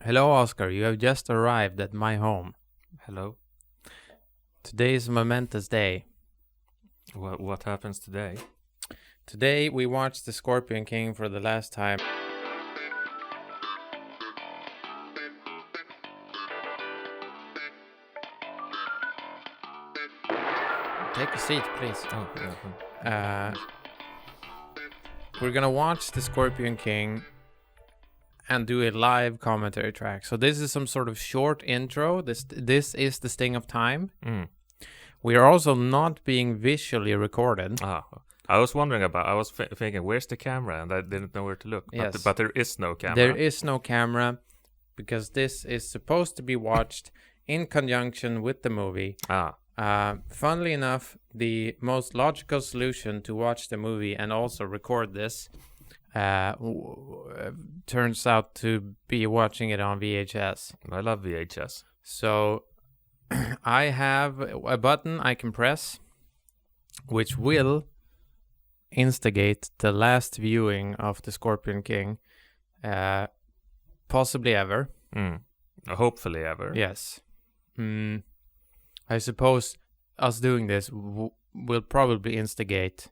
Hello, Oscar. You have just arrived at my home. Hello. Today is a momentous day. What happens today? Today we watched The Scorpion King for the last time. Take a seat, please. Oh, yeah. We're gonna watch The Scorpion King and do a live commentary track. So this is some sort of short intro. This is the Sting of Time. We are also not being visually recorded. I was wondering I was thinking, where's the camera? And I didn't know where to look. Yes. But there is no camera. There is no camera because this is supposed to be watched in conjunction with the movie. Funnily enough, the most logical solution to watch the movie and also record this turns out to be watching it on VHS. I love VHS. So I have a button I can press, which will instigate the last viewing of The Scorpion King, possibly ever. Hopefully ever. Yes. I suppose us doing this will probably instigate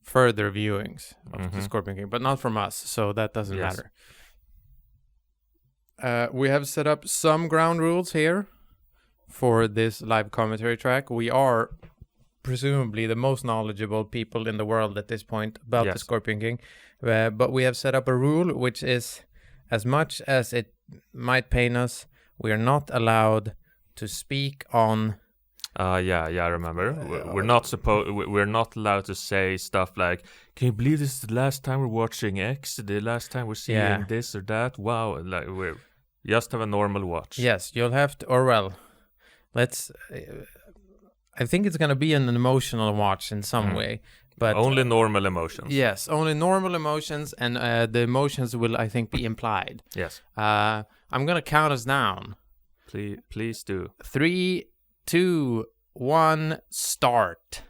further viewings of The Scorpion King, but not from us, so that doesn't matter. We have set up some ground rules here for this live commentary track. We are presumably the most knowledgeable people in the world at this point about The Scorpion King, but we have set up a rule which is, as much as it might pain us, we are not allowed to speak on. I remember. We're not allowed to say stuff like, "Can you believe this is the last time we're watching X? The last time we're seeing this or that? Wow!" Like we just have a normal watch. Yes, you'll have to. Or well, let's. I think it's gonna be an emotional watch in some way, but only normal emotions. Yes, only normal emotions, and the emotions will, I think, be implied. Yes. I'm gonna count us down. Please do. 3, 2, 1, start.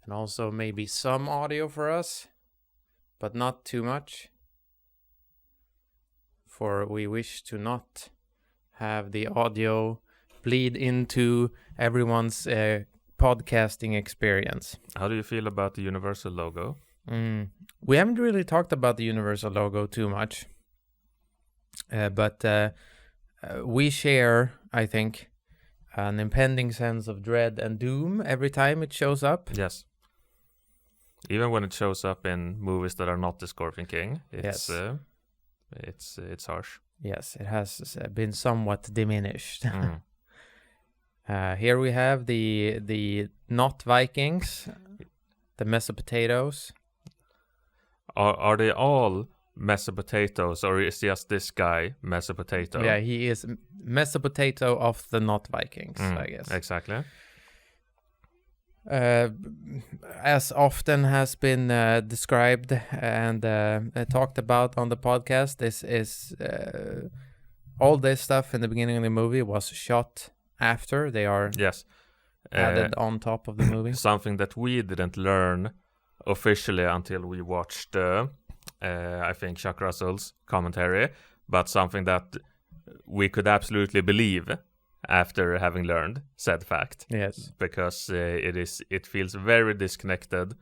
And also maybe some audio for us, but not too much, for we wish to not have the audio bleed into everyone's podcasting experience. How do you feel about the Universal logo? We haven't really talked about the Universal logo too much, but we share, I think, an impending sense of dread and doom every time it shows up. Yes. Even when it shows up in movies that are not The Scorpion King, it's harsh. Yes, it has been somewhat diminished. Here we have the not Vikings, the Mesopotatoes. Are they all Mesopotatoes, or is just this guy Mesopotato? Yeah, he is Mesopotato of the not Vikings, I guess. Exactly. As often has been described and talked about on the podcast, this is all this stuff in the beginning of the movie was shot after they are added on top of the movie. Something that we didn't learn officially until we watched I think Chuck Russell's commentary, but something that we could absolutely believe after having learned said fact. Yes, because it feels very disconnected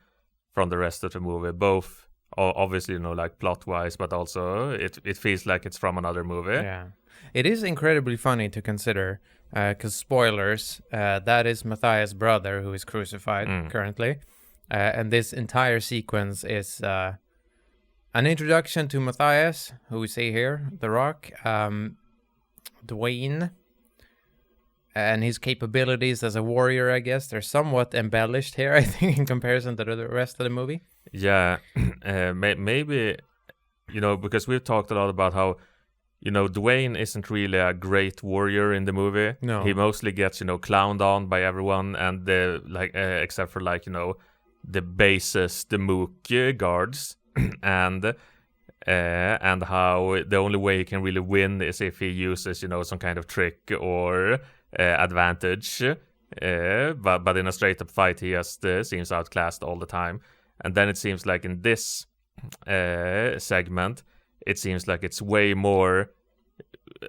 from the rest of the movie, both obviously, like plot wise, but also it feels like it's from another movie. Yeah, it is incredibly funny to consider, because spoilers, that is Matthias' brother who is crucified currently, and this entire sequence is an introduction to Matthias, who we see here, The Rock, Dwayne, and his capabilities as a warrior. I guess they're somewhat embellished here, I think, in comparison to the rest of the movie. Yeah, maybe, because we've talked a lot about how, Dwayne isn't really a great warrior in the movie. No. He mostly gets, clowned on by everyone, and except for the bases, the Mook guards, and how the only way he can really win is if he uses, some kind of trick or advantage. But in a straight up fight, he just seems outclassed all the time. And then it seems like in this segment, it seems like it's way more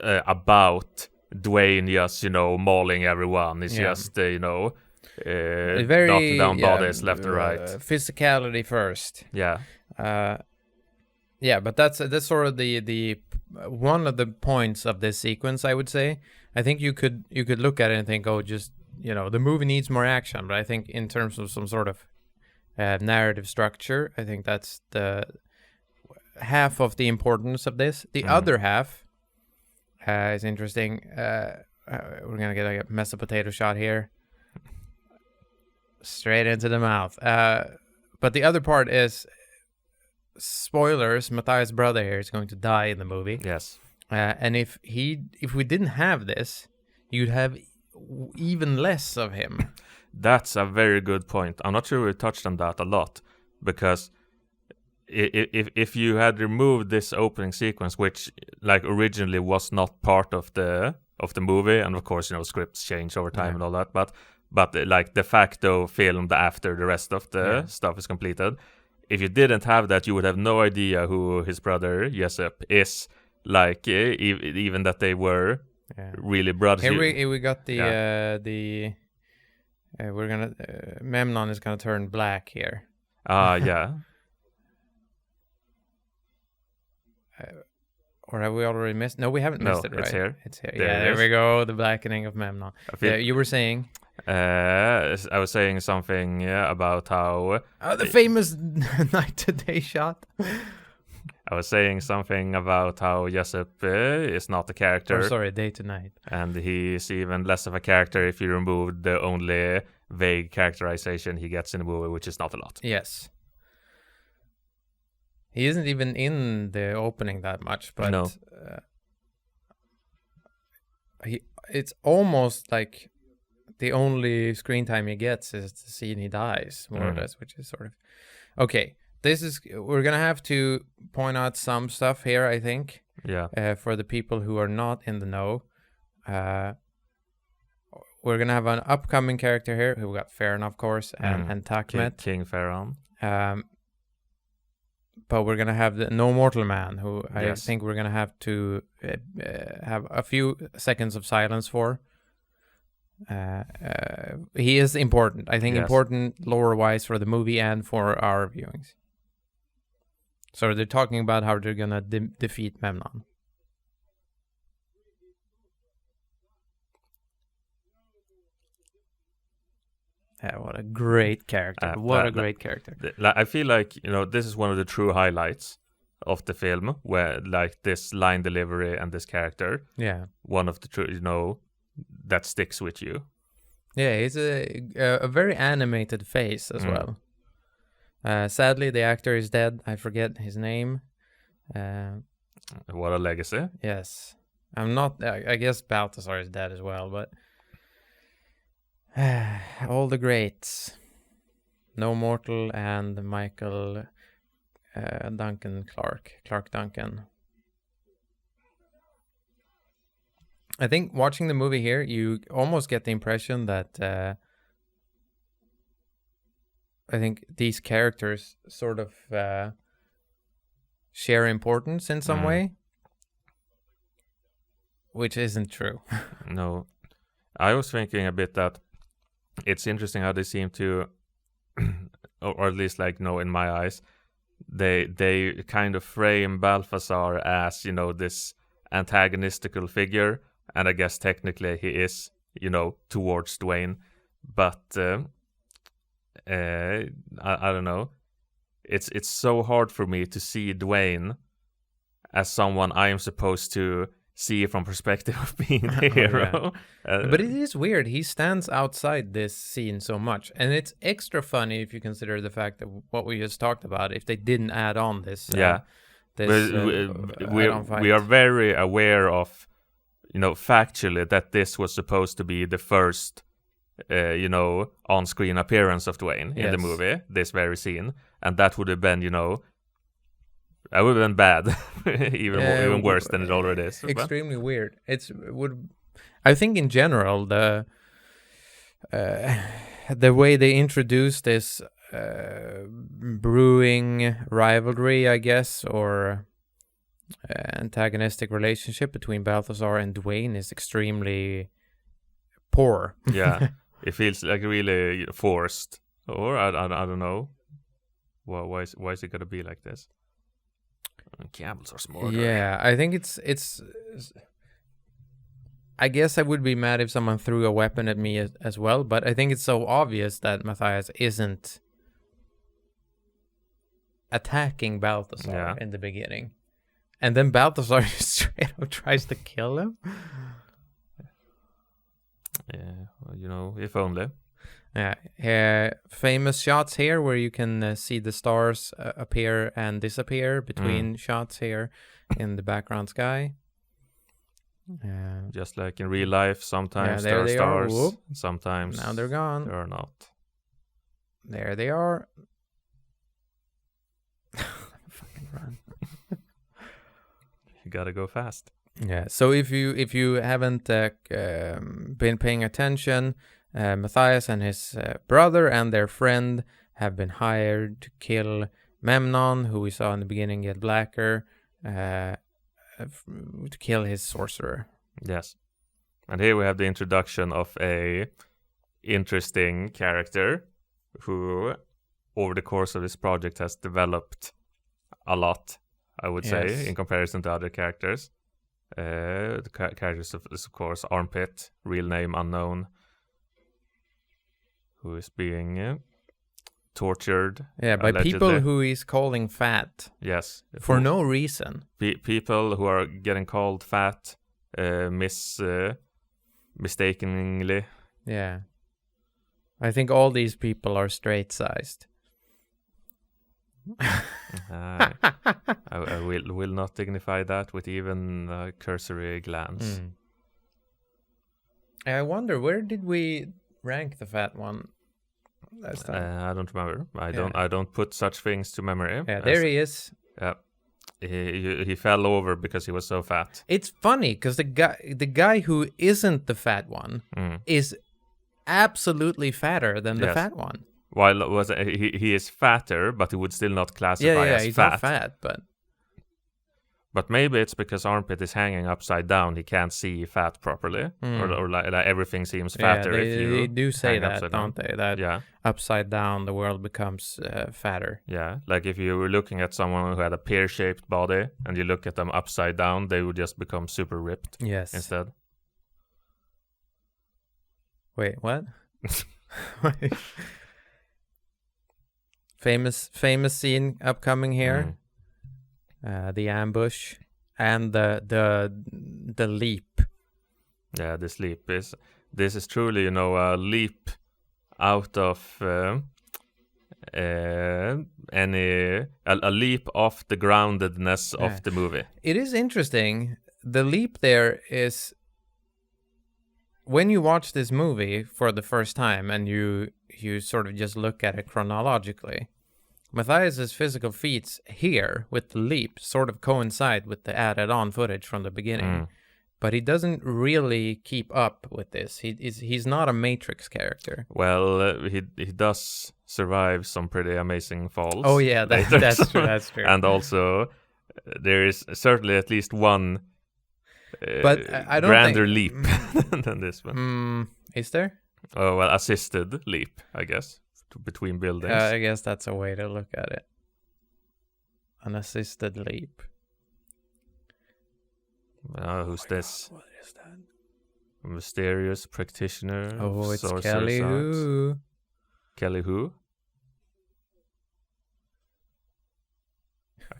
about Dwayne just, mauling everyone. It's just, very knocking down bodies left and right. Physicality first. Yeah. But that's sort of the one of the points of this sequence, I would say. I think you could look at it and think, oh, just, the movie needs more action. But I think in terms of some sort of narrative structure, I think that's the half of the importance of this. The other half is interesting. We're gonna get a mess of potato shot here, straight into the mouth. But the other part is, spoilers: Matthias' brother here is going to die in the movie. Yes. And if we didn't have this, you'd have even less of him. That's a very good point. I'm not sure we touched on that a lot, because if you had removed this opening sequence, which like originally was not part of the movie, and of course scripts change over time and all that, but like de facto filmed after the rest of the stuff is completed. If you didn't have that, you would have no idea who his brother Jessup is. Like even that they were really brothers. Here we got the we're gonna Memnon is gonna turn black here. Yeah. Or have we already missed? No, we haven't missed it, right? It's here. There we go. The blackening of Memnon. You were saying? I was saying something about how... the famous night to day shot. I was saying something about how Jessup is not a character. Day to night. And he's even less of a character if you remove the only vague characterization he gets in the movie, which is not a lot. Yes. He isn't even in the opening that much, but no. It's almost like the only screen time he gets is the scene he dies, more or less, which is sort of... Okay, we're going to have to point out some stuff here, I think. Yeah. For the people who are not in the know. We're going to have an upcoming character here, who we got Farron, of course, and Takmet. King Farron. But we're going to have the No Mortal Man, who I think we're going to have to have a few seconds of silence for. He is important. I think important lore-wise for the movie and for our viewings. So they're talking about how they're going to defeat Memnon. Yeah, what a great character. Great character. I feel like, this is one of the true highlights of the film, where like this line delivery and this character. Yeah. One of the true, that sticks with you. Yeah, he's a very animated face as well. Sadly, the actor is dead. I forget his name. What a legacy. Yes. I guess Balthazar is dead as well, but... all the greats. No Mortal and Michael Duncan Clark Duncan. I think watching the movie here, you almost get the impression that I think these characters sort of share importance in some way, which isn't true. No. I was thinking a bit that it's interesting how they seem to, or at least in my eyes, they kind of frame Balthazar as, this antagonistical figure, and I guess technically he is, towards Dwayne, but I don't know. It's so hard for me to see Dwayne as someone I am supposed to see from perspective of being the hero. But it is weird. He stands outside this scene so much, and it's extra funny if you consider the fact that what we just talked about, if they didn't add on this. We are very aware of, factually, that this was supposed to be the first, on-screen appearance of Dwayne in the movie, this very scene, and that would have been, that would have been bad, even worse than it already is. Extremely weird. I think in general the way they introduce this brewing rivalry, I guess, or antagonistic relationship between Balthazar and Dwayne is extremely poor. Yeah, it feels like really forced, or I don't know. Well, why is it gonna be like this? Campbells are smarter. Yeah, I think it's. I guess I would be mad if someone threw a weapon at me as well, but I think it's so obvious that Matthias isn't attacking Balthazar in the beginning. And then Balthazar straight up tries to kill him. Yeah, well, if only. Yeah, famous shots here where you can see the stars appear and disappear between shots here in the background sky. Just like in real life, sometimes there are stars, sometimes now they're gone. They are not. There they are. Fucking run. You gotta go fast. Yeah. So if you haven't been paying attention, Matthias and his brother and their friend have been hired to kill Memnon, who we saw in the beginning get blacker, to kill his sorcerer. Yes. And here we have the introduction of a interesting character who, over the course of this project, has developed a lot, I would say, in comparison to other characters. The characters is, of course, Armpit, real name unknown, who is being tortured. Yeah, by allegedly. people who he's calling fat. Yes. For no reason. People who are getting called fat, mistakenly. Yeah. I think all these people are straight-sized. I will not dignify that with even a cursory glance. I wonder, where did we rank the fat one last time? I don't remember. I don't put such things to memory. Yeah, there he is. Yeah, he fell over because he was so fat. It's funny because the guy who isn't the fat one is absolutely fatter than the fat one. While he is fatter, but he would still not classify as he's fat. Not fat, But maybe it's because Armpit is hanging upside down. He can't see fat properly, or like everything seems fatter if you. They do say that, don't they? That upside down, the world becomes fatter. Yeah, like if you were looking at someone who had a pear-shaped body, and you look at them upside down, they would just become super ripped. Yes. Instead. Wait, what? Famous scene upcoming here. The ambush and the leap. Yeah, this leap is truly, a leap out of a leap off the groundedness of the movie. It is interesting. The leap there is when you watch this movie for the first time and you sort of just look at it chronologically. Matthias's physical feats here with the leap sort of coincide with the added-on footage from the beginning, but he doesn't really keep up with this. He's not a Matrix character. Well, he does survive some pretty amazing falls. Oh yeah, that's true. That's true. And also, there is certainly at least one, but I don't grander leap than this one. Is there? Oh well, assisted leap, I guess. Between buildings. I guess that's a way to look at it. An assisted leap. Who's this? God, what is that? A mysterious practitioner. Oh, it's Kelly Who. Kelly Who?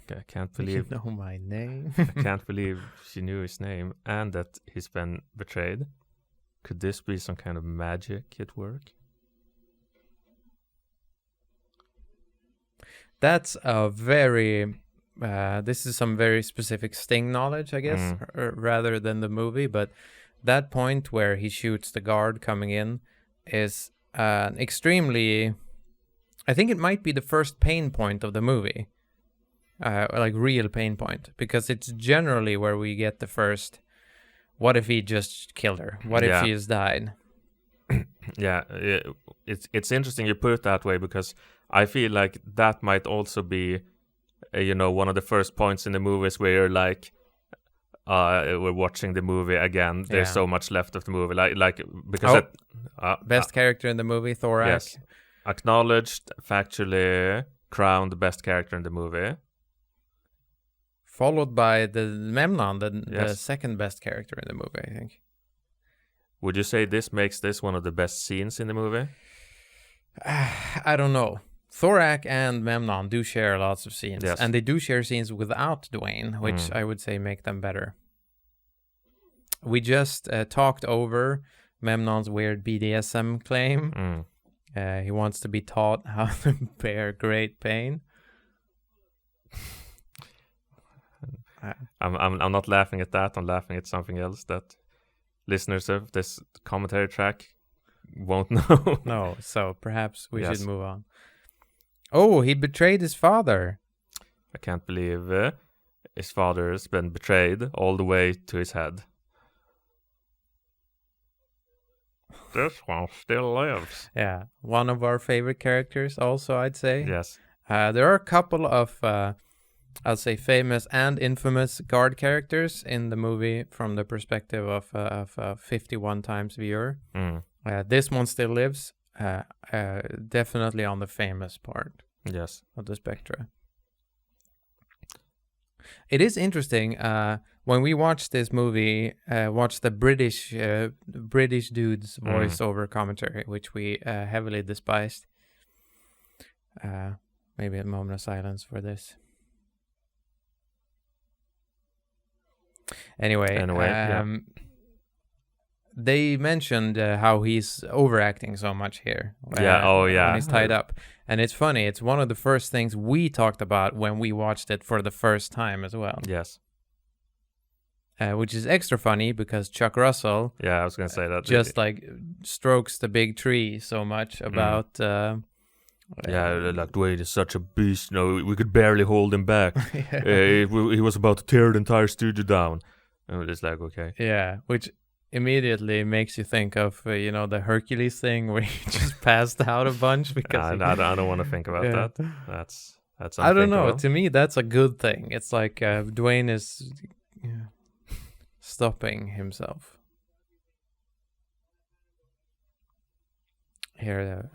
I can't believe. You know my name. I can't believe she knew his name and that he's been betrayed. Could this be some kind of magic at work? That's a very, this is some very specific Sting knowledge, I guess, rather than the movie. But that point where he shoots the guard coming in is extremely, I think it might be the first pain point of the movie, like real pain point, because it's generally where we get the first, what if he just killed her? What if she has died? Yeah, it's interesting you put it that way, because I feel like that might also be one of the first points in the movies where you're like, we're watching the movie again. There's so much left of the movie, because best character in the movie, Thorak. Yes, acknowledged, factually crowned best character in the movie. Followed by the Memnon, the second best character in the movie, I think. Would you say this makes this one of the best scenes in the movie? I don't know. Thorak and Memnon do share lots of scenes, and they do share scenes without Dwayne, which I would say make them better. We just talked over Memnon's weird BDSM claim. He wants to be taught how to bear great pain. I'm not laughing at that. I'm laughing at something else that listeners of this commentary track won't know. No, so perhaps we should move on. Oh, he betrayed his father. I can't believe his father has been betrayed all the way to his head. This one still lives. Yeah, one of our favorite characters also, I'd say. Yes. There are a couple of, I'll say, famous and infamous guard characters in the movie from the perspective of a 51 times viewer. This one still lives. Definitely on the famous part of the spectra. It is interesting when we watch this movie, watch the British dude's voiceover commentary, which we heavily despised. Maybe a moment of silence for this. Anyway, they mentioned how he's overacting so much here. When he's tied up. And it's funny, it's one of the first things we talked about when we watched it for the first time as well. Yes. Which is extra funny because Chuck Russell... Yeah, I was going to say that. Just strokes the big tree so much about... Dwayne is such a beast. We could barely hold him back. He was about to tear the entire studio down. And it's like, okay. Yeah, which immediately makes you think of, the Hercules thing where he just passed out a bunch because... I don't want to think about that. That's I don't know. To me, that's a good thing. It's like Dwayne is stopping himself. Here,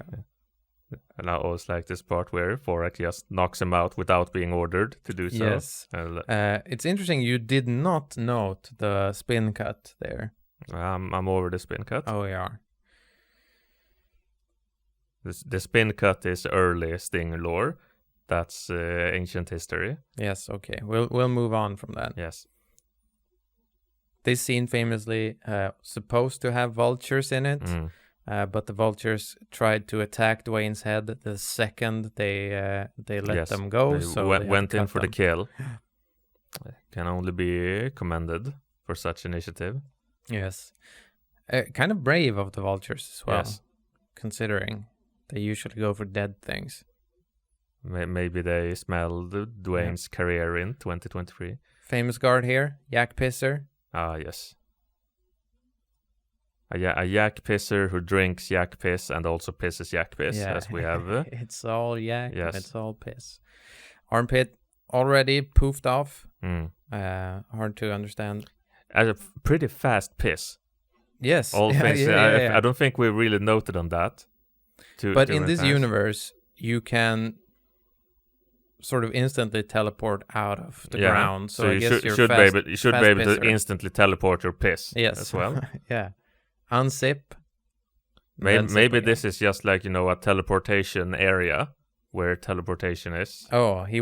and I always like this part where Thorak just knocks him out without being ordered to do so. Yes. It's interesting you did not note the spin cut there. I'm over the spin cut. Oh, we are. The spin cut is early Sting lore. That's ancient history. Yes, okay. We'll move on from that. Yes. This scene famously supposed to have vultures in it. But the vultures tried to attack Dwayne's head the second they let them go. So they went in for the kill. Can only be commended for such initiative. Yes. Kind of brave of the vultures as well, considering they usually go for dead things. Maybe they smelled Dwayne's career in 2023. Famous guard here, Yak Pisser. Ah, yes. A yak pisser who drinks yak piss and also pisses yak piss, as we have. It's all yak, it's all piss. Armpit already poofed off. Hard to understand. A pretty fast piss. Yes. All things. I don't think we really noted on that. But in this universe, you can sort of instantly teleport out of the ground. So I guess you should be able to instantly teleport your piss as well. Yeah. Unzip. Maybe this is just like, a teleportation area where teleportation is. Oh, he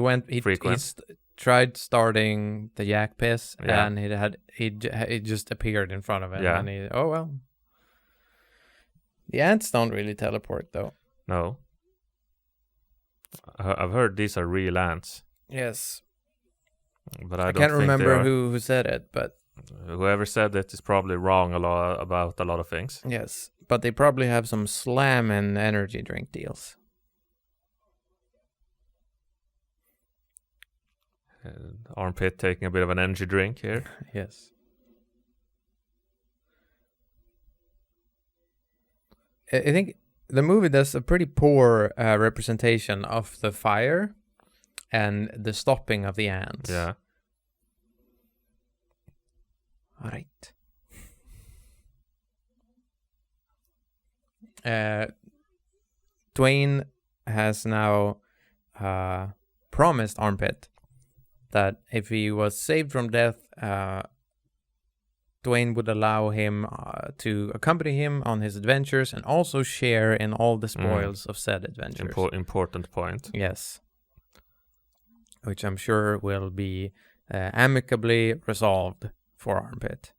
tried starting the yak piss and it just appeared in front of him. Yeah. And the ants don't really teleport though. No. I've heard these are real ants. Yes. But I can't remember who said it, but whoever said it is probably wrong about a lot of things. Yes, but they probably have some slam and energy drink deals. Armpit taking a bit of an energy drink here. Yes. I think the movie does a pretty poor representation of the fire and the stopping of the ants. Yeah. All right. Dwayne has now promised Armpit that if he was saved from death, Dwayne would allow him to accompany him on his adventures and also share in all the spoils of said adventures. Important point. Yes. Which I'm sure will be amicably resolved for Armpit.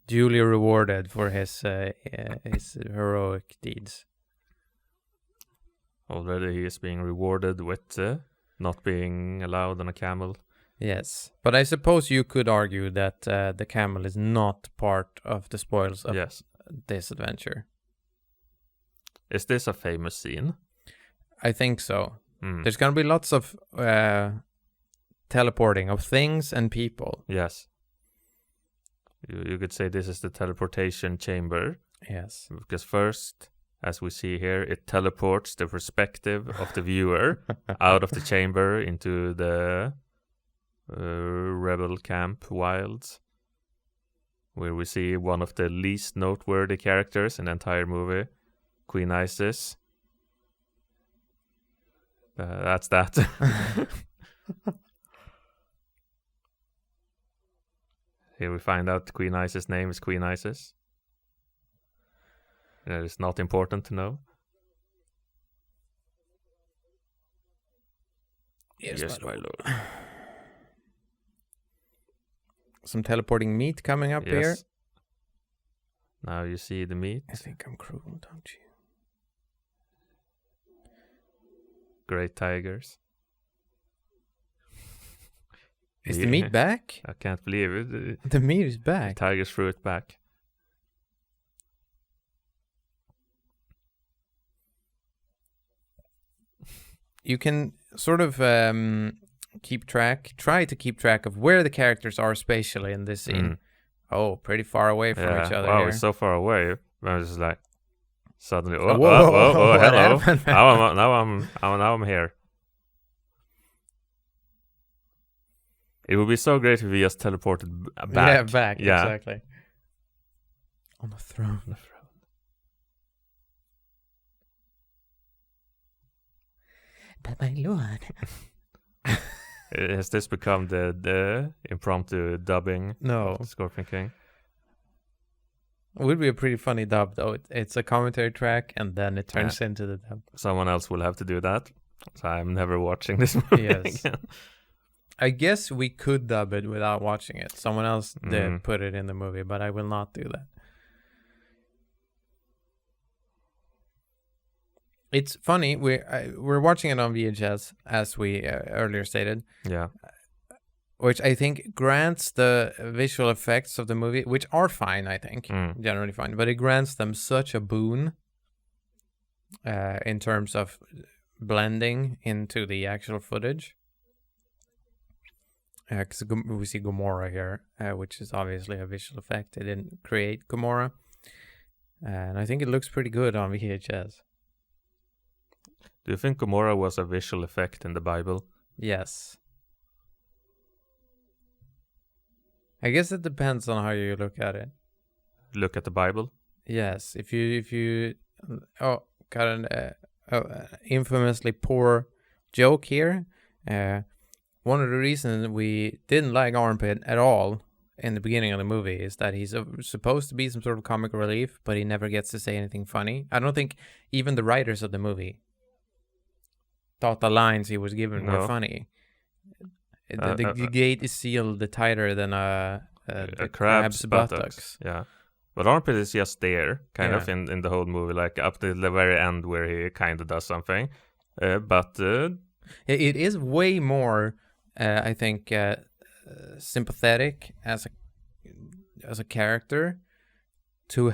Duly rewarded for his heroic deeds. Already he is being rewarded with not being allowed on a camel. Yes, but I suppose you could argue that the camel is not part of the spoils of this adventure. Is this a famous scene? I think so. There's going to be lots of teleporting of things and people. Yes. You could say this is the teleportation chamber. Yes. Because first, as we see here, it teleports the perspective of the viewer out of the chamber into the rebel camp wilds, where we see one of the least noteworthy characters in the entire movie, Queen Isis. That's that. Here we find out Queen Isis' name is Queen Isis. That is not important to know. Yes, my lord. Some teleporting meat coming up here. Now you see the meat. I think I'm cruel, don't you? Great tigers. Is the meat back? I can't believe it. The meat is back. The tigers threw it back. You can sort of try to keep track of where the characters are spatially in this scene. Oh, pretty far away from each other. Wow, here. It's so far away. I was just like, suddenly, hello. Now I'm here. It would be so great if we just teleported back. Yeah, back, exactly. On the throne. But my lord. Has this become the impromptu dubbing of Scorpion King? It would be a pretty funny dub, though. It's a commentary track, and then it turns into the dub. Someone else will have to do that. So I'm never watching this movie again. I guess we could dub it without watching it. Someone else did put it in the movie, but I will not do that. It's funny. We're watching it on VHS, as we earlier stated. Yeah. Which I think grants the visual effects of the movie, which are fine, I think, generally fine, but it grants them such a boon in terms of blending into the actual footage. Because we see Gamora here, which is obviously a visual effect. They didn't create Gamora. And I think it looks pretty good on VHS. Do you think Gamora was a visual effect in the Bible? Yes. I guess it depends on how you look at it. Look at the Bible? Yes. If you got an infamously poor joke here. One of the reasons we didn't like Armpit at all in the beginning of the movie is that he's supposed to be some sort of comic relief, but he never gets to say anything funny. I don't think even the writers of the movie thought the lines he was given were funny. The gate is sealed tighter than a crab's buttocks. Yeah. But Armpit is just there, kind of, in the whole movie, like up to the very end where he kind of does something. But it is way more, I think, sympathetic as a character to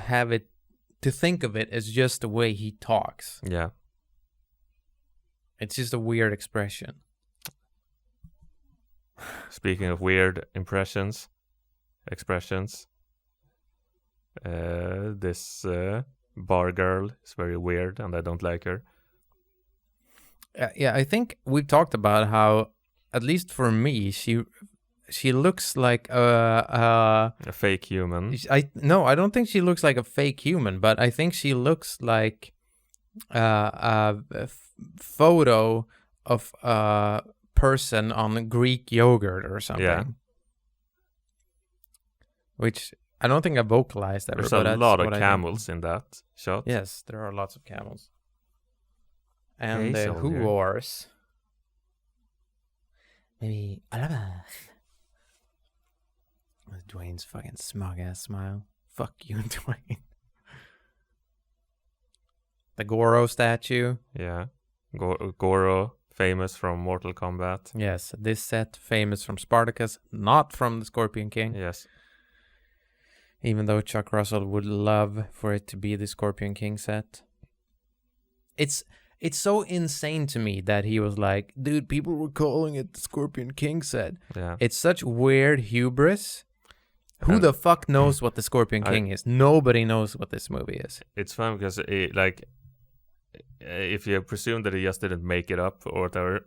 think of it as just the way he talks. Yeah. It's just a weird expression. Speaking of weird expressions, this bar girl is very weird, and I don't like her. Yeah, I think we've talked about how, at least for me, she looks like a fake human. I don't think she looks like a fake human, but I think she looks like a photo of a person on Greek yogurt or something. Yeah. Which I don't think I vocalized ever. There's a lot of camels in that shot. Yes, there are lots of camels. And the whores. Maybe Alaba. With Dwayne's fucking smug ass smile. Fuck you, Dwayne. The Goro statue. Yeah. Goro, famous from Mortal Kombat. Yes, this set famous from Spartacus, not from the Scorpion King. Yes. Even though Chuck Russell would love for it to be the Scorpion King set. It's so insane to me that he was like, dude, people were calling it the Scorpion King set. Yeah. It's such weird hubris. Who the fuck knows what the Scorpion King is? Nobody knows what this movie is. It's fun because if you presume that he just didn't make it up or whatever,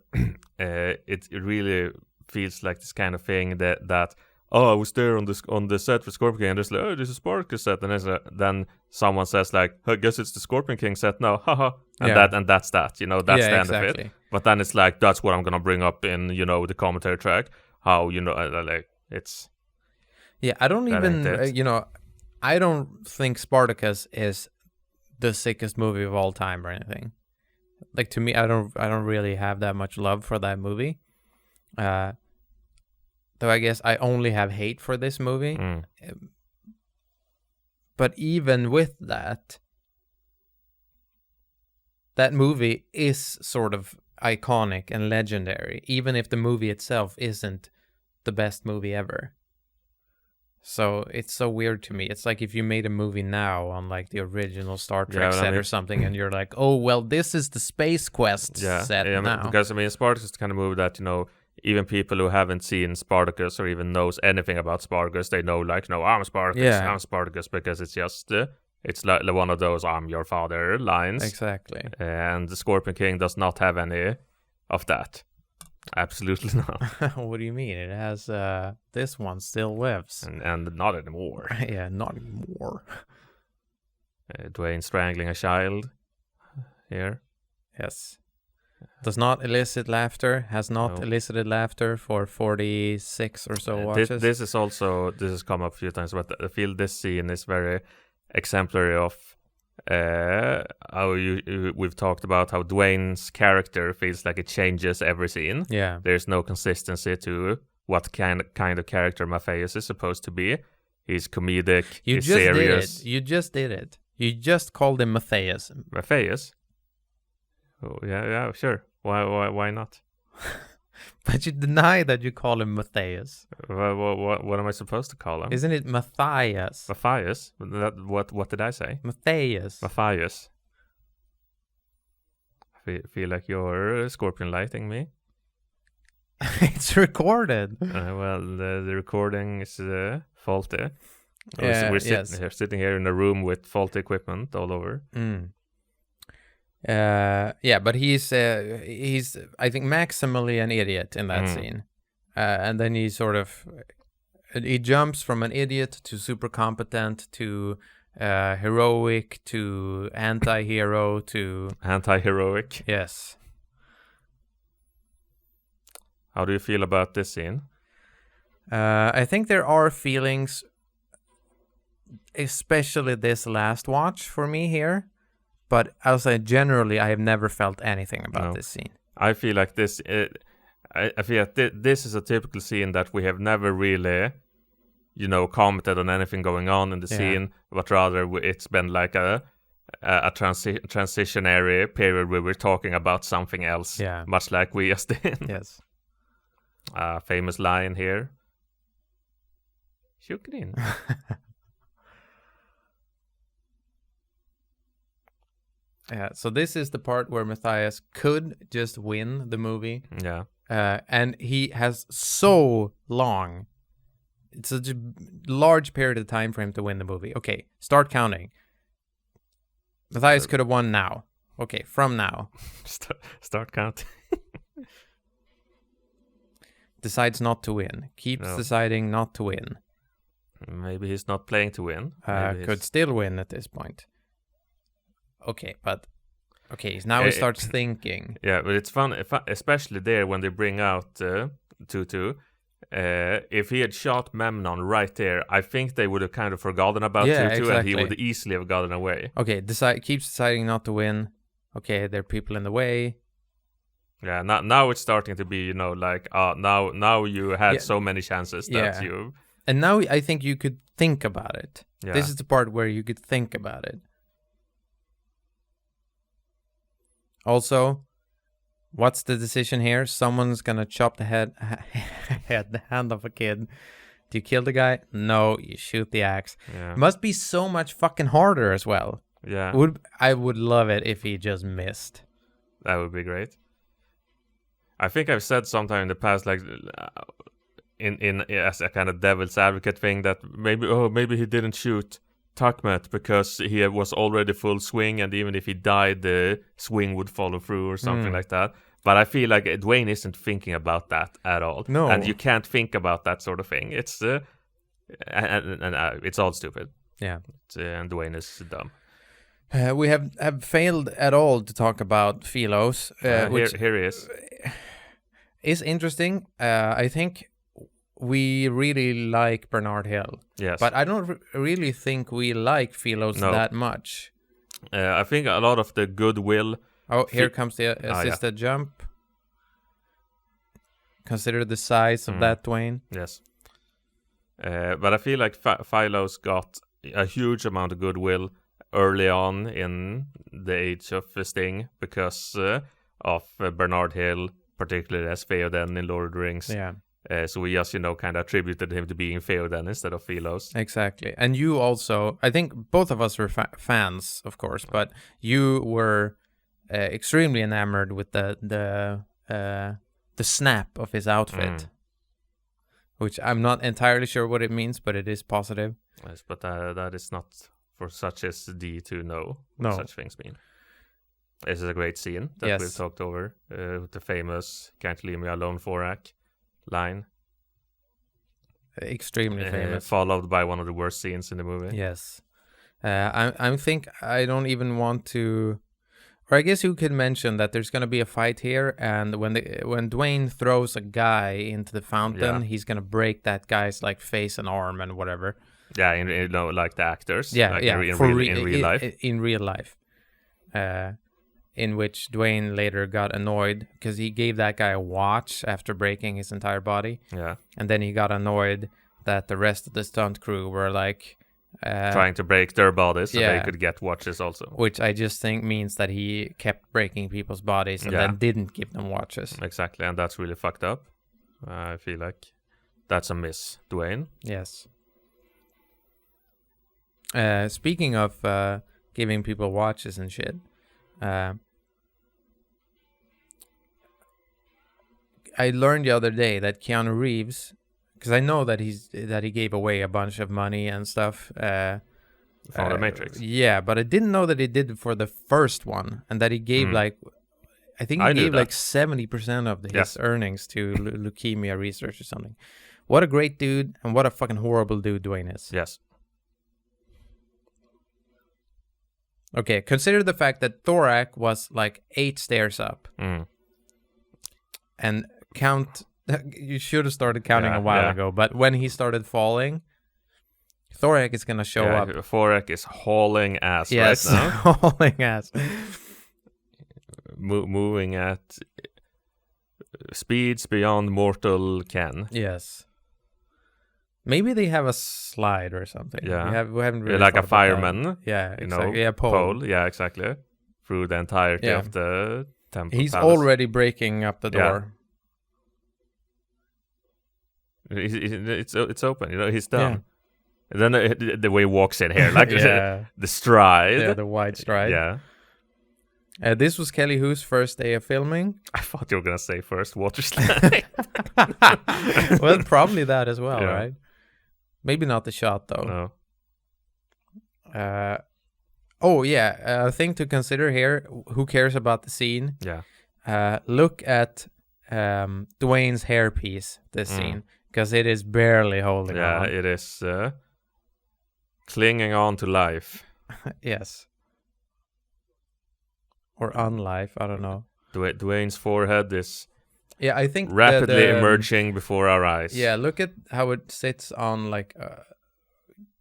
it really feels like this kind of thing that I was there on the set for Scorpion King, and there's like, oh, this is Spartacus set, and then someone says like, I guess it's the Scorpion King set now, haha, and that's that, that's the end of it. But then it's like, that's what I'm gonna bring up in the commentary track, how like it's. Yeah, I don't even I don't think Spartacus is the sickest movie of all time or anything. Like, to me, I don't really have that much love for that movie. Though I guess I only have hate for this movie. But even with that movie is sort of iconic and legendary, even if the movie itself isn't the best movie ever. So it's so weird to me. It's like if you made a movie now on like the original Star Trek set or something, and you're like, oh, well, this is the Space Quest set now. Because Spartacus is the kind of movie that, even people who haven't seen Spartacus or even knows anything about Spartacus, they know like, I'm Spartacus, I'm Spartacus, because it's just, it's like one of those I'm your father lines. Exactly. And the Scorpion King does not have any of that. Absolutely not. What do you mean? It has, this one still lives. And not anymore. Yeah, not anymore. Dwayne strangling a child here. Yes. Does not elicit laughter, has not elicited laughter for 46 or so watches. This has come up a few times, but I feel this scene is very exemplary of how we've talked about how Dwayne's character feels like it changes every scene. Yeah. There's no consistency to what kind of character Matthias is supposed to be. He's comedic, he's serious. You just did it. You just called him Matthias. Matthias? Oh, yeah, sure. Why not? But you deny that you call him Matthias. What am I supposed to call him? Isn't it Matthias? Matthias? What did I say? Matthias. Matthias. Feel like you're scorpion lighting me. It's recorded. Well, the recording is faulty. We're sitting here in a room with faulty equipment all over. But he's I think maximally an idiot in that scene, and then he he jumps from an idiot to super competent to heroic to anti-hero to anti-heroic. Yes. How do you feel about this scene? I think there are feelings, especially this last watch for me here. But I'll say generally, I have never felt anything about this scene. I feel like this. I feel like this is a typical scene that we have never really, commented on anything going on in the scene, but rather it's been like a transitionary period where we're talking about something else. Yeah. Much like we just did. Yes. Famous line here. Shukrin. Yeah, so this is the part where Matthias could just win the movie. Yeah. And he has so long. It's such a large period of time for him to win the movie. Okay, start counting. Matthias could have won now. Okay, from now. Start counting. Decides not to win. Keeps deciding not to win. Maybe he's not playing to win. Could still win at this point. Okay, but... Okay, now he starts thinking. Yeah, but it's fun, especially there when they bring out Tutu. If he had shot Memnon right there, I think they would have kind of forgotten about Tutu, exactly. and he would easily have gotten away. Okay, keeps deciding not to win. Okay, there are people in the way. Yeah, now it's starting to be, like, now you had so many chances that you... And now I think you could think about it. Yeah. This is the part where you could think about it. Also, what's the decision here? Someone's gonna chop the hand of a kid. Do you kill the guy? No, you shoot the axe. Yeah. Must be so much fucking harder as well. Yeah. I would love it if he just missed. That would be great. I think I've said sometime in the past, like, in as a kind of devil's advocate thing, that maybe he didn't shoot Takmet because he was already full swing, and even if he died, the swing would follow through or something like that. But I feel like Dwayne isn't thinking about that at all. No, and you can't think about that sort of thing. It's and it's all stupid. Yeah, and Dwayne is dumb. We have failed at all to talk about Philos, which here he is interesting. I think we really like Bernard Hill. Yes. But I don't really think we like Philos that much. I think a lot of the goodwill... Oh, here comes the assisted jump. Consider the size of that, Dwayne. Yes. But I feel like Philos got a huge amount of goodwill early on in the age of Sting because of Bernard Hill, particularly as Theoden in Lord of the Rings. Yeah. So we just, kind of attributed him to being Theoden instead of Philos. Exactly. And you also, I think both of us were fans, of course, but you were extremely enamored with the snap of his outfit, which I'm not entirely sure what it means, but it is positive. Yes, but that is not for such as D to know what such things mean. This is a great scene that we've talked over, with the famous "Can't leave me alone" Thorak line. Extremely famous. Followed by one of the worst scenes in the movie. Yes. I don't even want to... Or I guess you could mention that there's going to be a fight here, and when Dwayne throws a guy into the fountain, he's going to break that guy's like face and arm and whatever. Yeah, like the actors. Yeah, like yeah. In real life. In real life. In which Dwayne later got annoyed because he gave that guy a watch after breaking his entire body. Yeah. And then he got annoyed that the rest of the stunt crew were like... trying to break their bodies so they could get watches also. Which I just think means that he kept breaking people's bodies and then didn't give them watches. Exactly, and that's really fucked up. I feel like that's a miss, Dwayne. Yes. Speaking of giving people watches and shit, I learned the other day that Keanu Reeves, because I know that he gave away a bunch of money and stuff for the Matrix. Yeah, but I didn't know that he did for the first one, and that he gave like 70% of his earnings to leukemia research or something. What a great dude, and what a fucking horrible dude Dwayne is. Yes. Okay, consider the fact that Thorak was like 8 stairs up. And count... You should have started counting a while ago, but when he started falling, Thorak is going to show up. Thorak is hauling ass right now. Hauling ass. Moving at speeds beyond mortal can. Yes. Maybe they have a slide or something. Yeah. We haven't really like a fireman. That. Yeah, exactly. Pole. Yeah, exactly. Through the entirety of the temple. He's palace. already breaking up the door. It's open. He's done. And then the way he walks in here, like the stride. Yeah, the wide stride. Yeah. This was Kelly Hu's first day of filming. I thought you were gonna say first water slide. Well, probably that as well, right? Maybe not the shot though. No. Oh yeah, a thing to consider here. Who cares about the scene? Yeah. Look at Dwayne's hairpiece. This scene, because it is barely holding on. Yeah, it is clinging on to life. Yes. Or unlife. I don't know. Dwayne's forehead is I think rapidly emerging before our eyes. Yeah, look at how it sits on like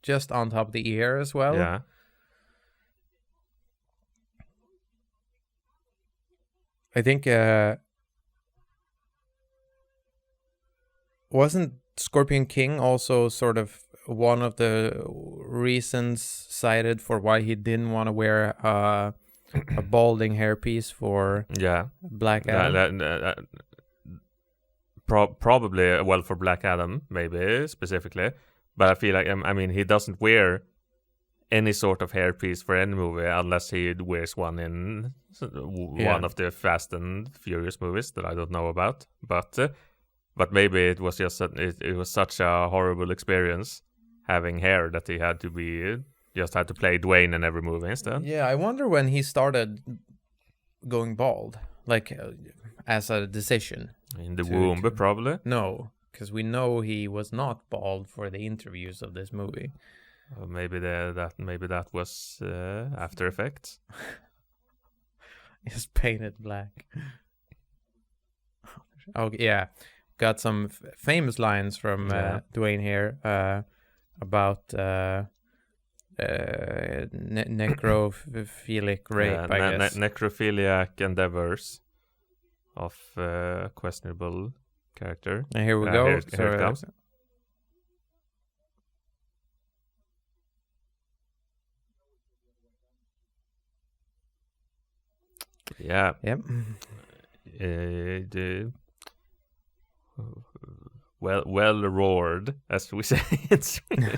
just on top of the ear as well. Yeah. I think wasn't Scorpion King also sort of one of the reasons cited for why he didn't want to wear a balding hairpiece for Black Adam? Probably, well, for Black Adam, maybe, specifically. But I feel like, I mean, he doesn't wear any sort of hairpiece for any movie unless he wears one in one of the Fast and Furious movies that I don't know about. But maybe it was just it was such a horrible experience having hair that he had to play Dwayne in every movie instead. Yeah, I wonder when he started going bald, like as a decision. In the womb, probably. No, because we know he was not bald for the interviews of this movie. Maybe that was After Effects. It's painted black. Oh yeah, got some famous lines from Dwayne here about necrophilic rape. I guess necrophiliac endeavors of questionable character. And here we go. Here it comes. Yeah. Yep. Well roared, as we say in Sweden.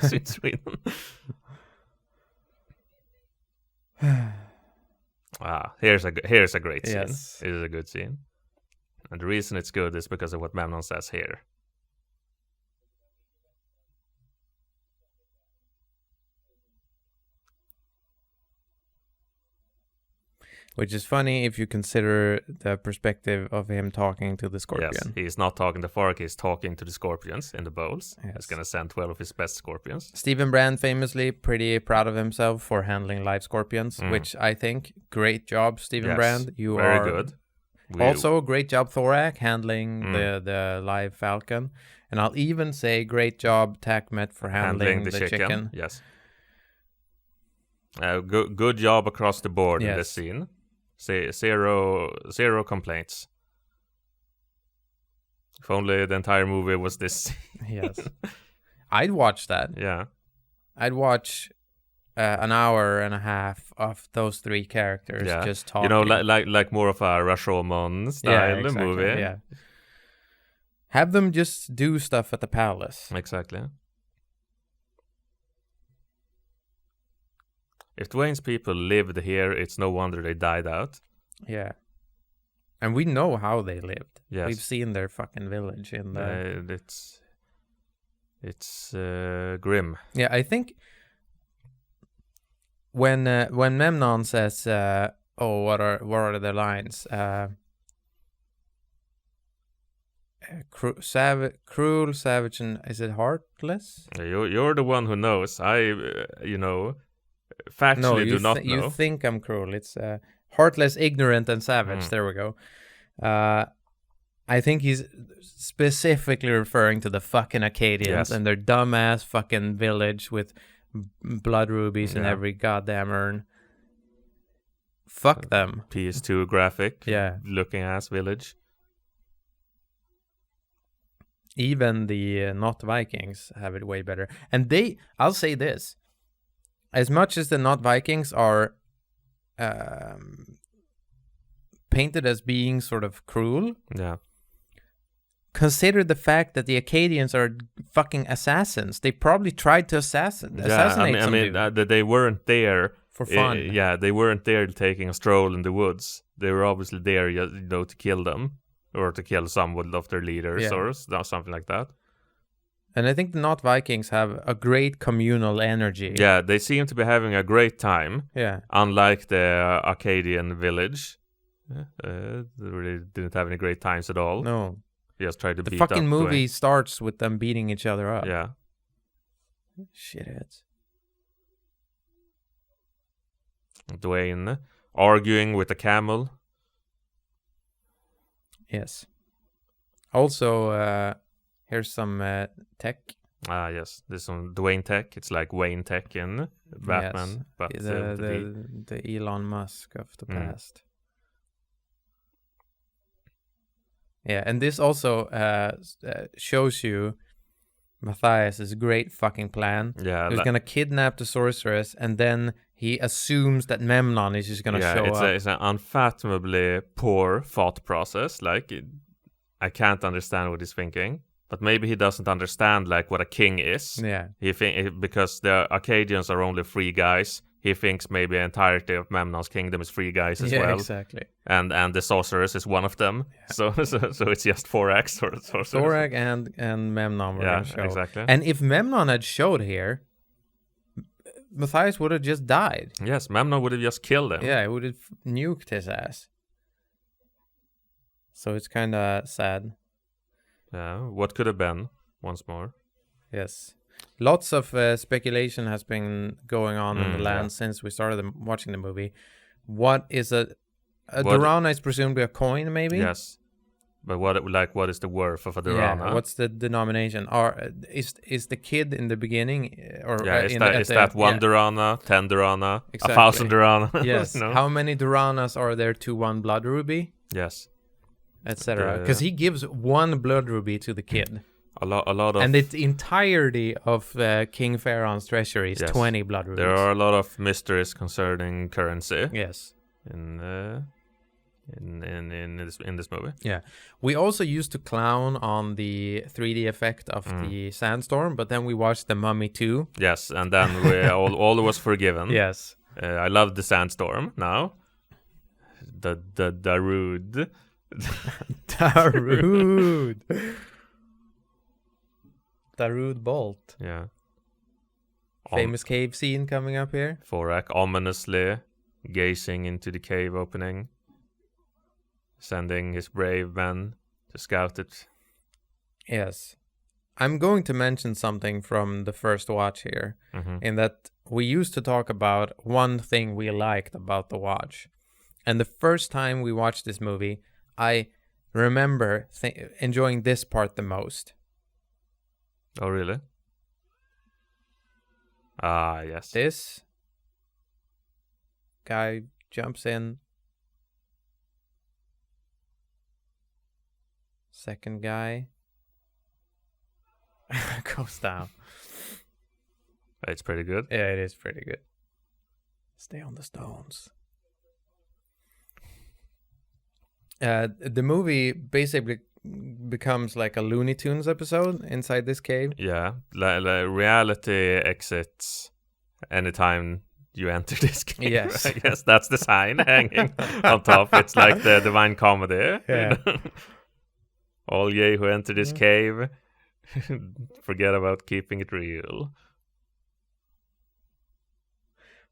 Here's a great scene. Yes. It is a good scene, and the reason it's good is because of what Memnon says here. Which is funny if you consider the perspective of him talking to the Scorpion. Yes, he's not talking to Fork, he's talking to the Scorpions in the bowls. Yes. He's going to send 12 of his best Scorpions. Stephen Brand famously pretty proud of himself for handling live Scorpions, which I think, great job, Stephen Brand. You very are good. Also, great job, Thorak, handling the live Falcon. And I'll even say great job, Takmet, for handling the chicken. Yes. Good job across the board in this scene. Zero complaints. If only the entire movie was this. Yes. I'd watch that. Yeah. I'd watch an hour and a half of those three characters just talking. You know, like more of a Rashomon style movie. Yeah. Have them just do stuff at the palace. Exactly. If Dwayne's people lived here, it's no wonder they died out. Yeah. And we know how they lived. Yes. We've seen their fucking village in the... It's grim. Yeah, I think when Memnon says, what are the lines? Cruel, savage, and is it heartless? You're the one who knows. I, factually do not know. You think I'm cruel. It's heartless, ignorant, and savage. There we go. I think he's specifically referring to the fucking Acadians and their dumbass fucking village with blood rubies in every goddamn urn. Fuck them. PS2 graphic. Yeah. Looking ass village. Even the not Vikings have it way better. And I'll say this. As much as the not Vikings are painted as being sort of cruel, consider the fact that the Acadians are fucking assassins. They probably tried to assassinate they weren't there for fun. They weren't there taking a stroll in the woods. They were obviously there, to kill them or to kill some of their leaders or something like that. And I think the not Vikings have a great communal energy. Yeah, they seem to be having a great time. Yeah. Unlike the Arcadian village. They really didn't have any great times at all. No. Just tried to the beat up fucking movie Dwayne. starts with them beating each other up. Yeah. Shitheads. Dwayne arguing with the camel. Yes. Also, here's some tech. Ah, yes. There's some Dwayne tech. It's like Wayne tech in Batman. Yes. But the Elon Musk of the past. Yeah, and this also shows you Matthias' great fucking plan. Yeah. He's gonna kidnap the sorceress, and then he assumes that Memnon is just gonna show up. It's an unfathomably poor thought process. Like, I can't understand what he's thinking. But maybe he doesn't understand like what a king is. Yeah. Because the Arcadians are only 3 guys. He thinks maybe the entirety of Memnon's kingdom is 3 guys as well. Yeah, exactly. And the sorceress is one of them. Yeah. So it's just Thorax or sorceress. Thorax and Memnon were gonna show. Exactly. And if Memnon had showed here, Matthias would have just died. Yes, Memnon would have just killed him. Yeah, he would have nuked his ass. So it's kind of sad. Yeah, what could have been, once more. Yes. Lots of speculation has been going on in the land since we started watching the movie. What is a Durana is presumably a coin, maybe? Yes. But what is the worth of a Durana? Yeah, what's the denomination? Or is the kid in the beginning? Or is that 1 Durana, 10 Durana, exactly. 1,000 Durana? Yes. No? How many Duranas are there to 1 blood ruby? Yes. Etc. Because he gives 1 blood ruby to the kid. A lot of... And the entirety of King Pharaoh's treasury is 20 blood rubies. There are a lot of mysteries concerning currency. Yes. In this movie. Yeah. We also used to clown on the 3D effect of the sandstorm, but then we watched The Mummy 2. Yes, and then we all was forgiven. Yes. I love the sandstorm now. The Darude. Darude. Darude Bolt. Yeah. Famous cave scene coming up here. Thorak ominously gazing into the cave opening, sending his brave men to scout it. Yes. I'm going to mention something from the first watch here, in that we used to talk about one thing we liked about the watch. And the first time we watched this movie, I remember enjoying this part the most. Oh, really? Ah, yes. This guy jumps in. Second guy goes down. It's pretty good. Yeah, it is pretty good. Stay on the stones. The movie basically becomes like a Looney Tunes episode inside this cave. Yeah, reality exits anytime you enter this cave. Yes. I guess that's the sign hanging on top. It's like the Divine Comedy. Yeah. All ye who enter this cave, forget about keeping it real.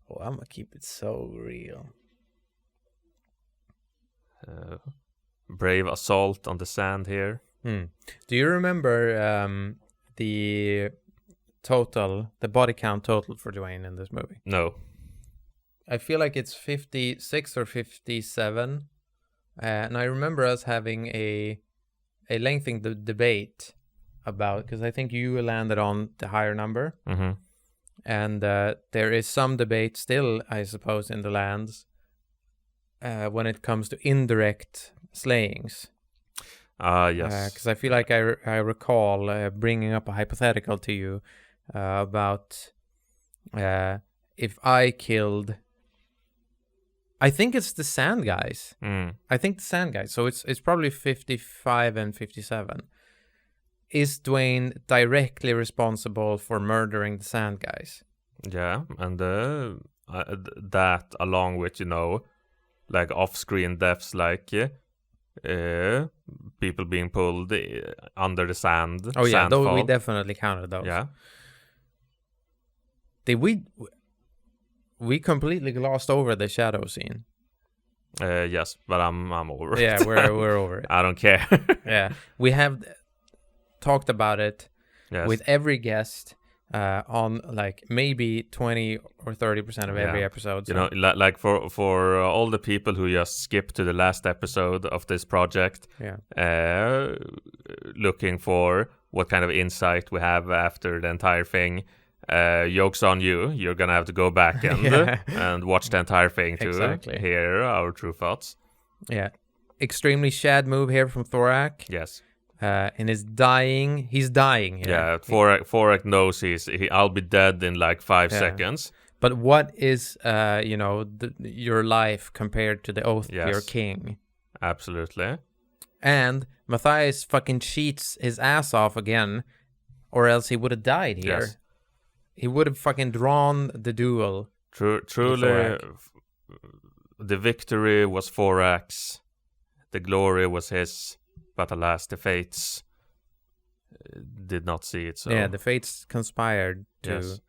Oh, I'm gonna keep it so real. Brave assault on the sand here. Do you remember the body count total for Dwayne in this movie? No. I feel like it's 56 or 57. And I remember us having a lengthy debate about, because I think you landed on the higher number. Mm-hmm. And there is some debate still, I suppose, in the lands when it comes to indirect slayings. Yes. Because I feel like I recall bringing up a hypothetical to you about if I killed... I think it's the sand guys. I think the sand guys. So it's probably 55 and 57. Is Dwayne directly responsible for murdering the sand guys? Yeah, and that along with, like off-screen deaths like people being pulled under the sand. Oh yeah, those we definitely counted those. Yeah. Did we completely glossed over the shadow scene? Yes, but I'm over it. Yeah, we're over it. I don't care. Yeah, we have talked about it with every guest on like maybe 20 or 30% of every episode. So. You know, like for all the people who just skipped to the last episode of this project, looking for what kind of insight we have after the entire thing. Joke's on you. You're gonna have to go back and watch the entire thing to hear our true thoughts. Yeah, extremely shad move here from Thorak. Yes. And he's dying here. Yeah, Thorak knows I'll be dead in like 5 seconds. But what is your life compared to the oath of your king? Absolutely. And Matthias fucking cheats his ass off again, or else he would have died here. Yes. He would have fucking drawn the duel. Truly, the victory was Thorak's. The glory was his. But alas, the fates did not see it. So yeah, the fates conspired to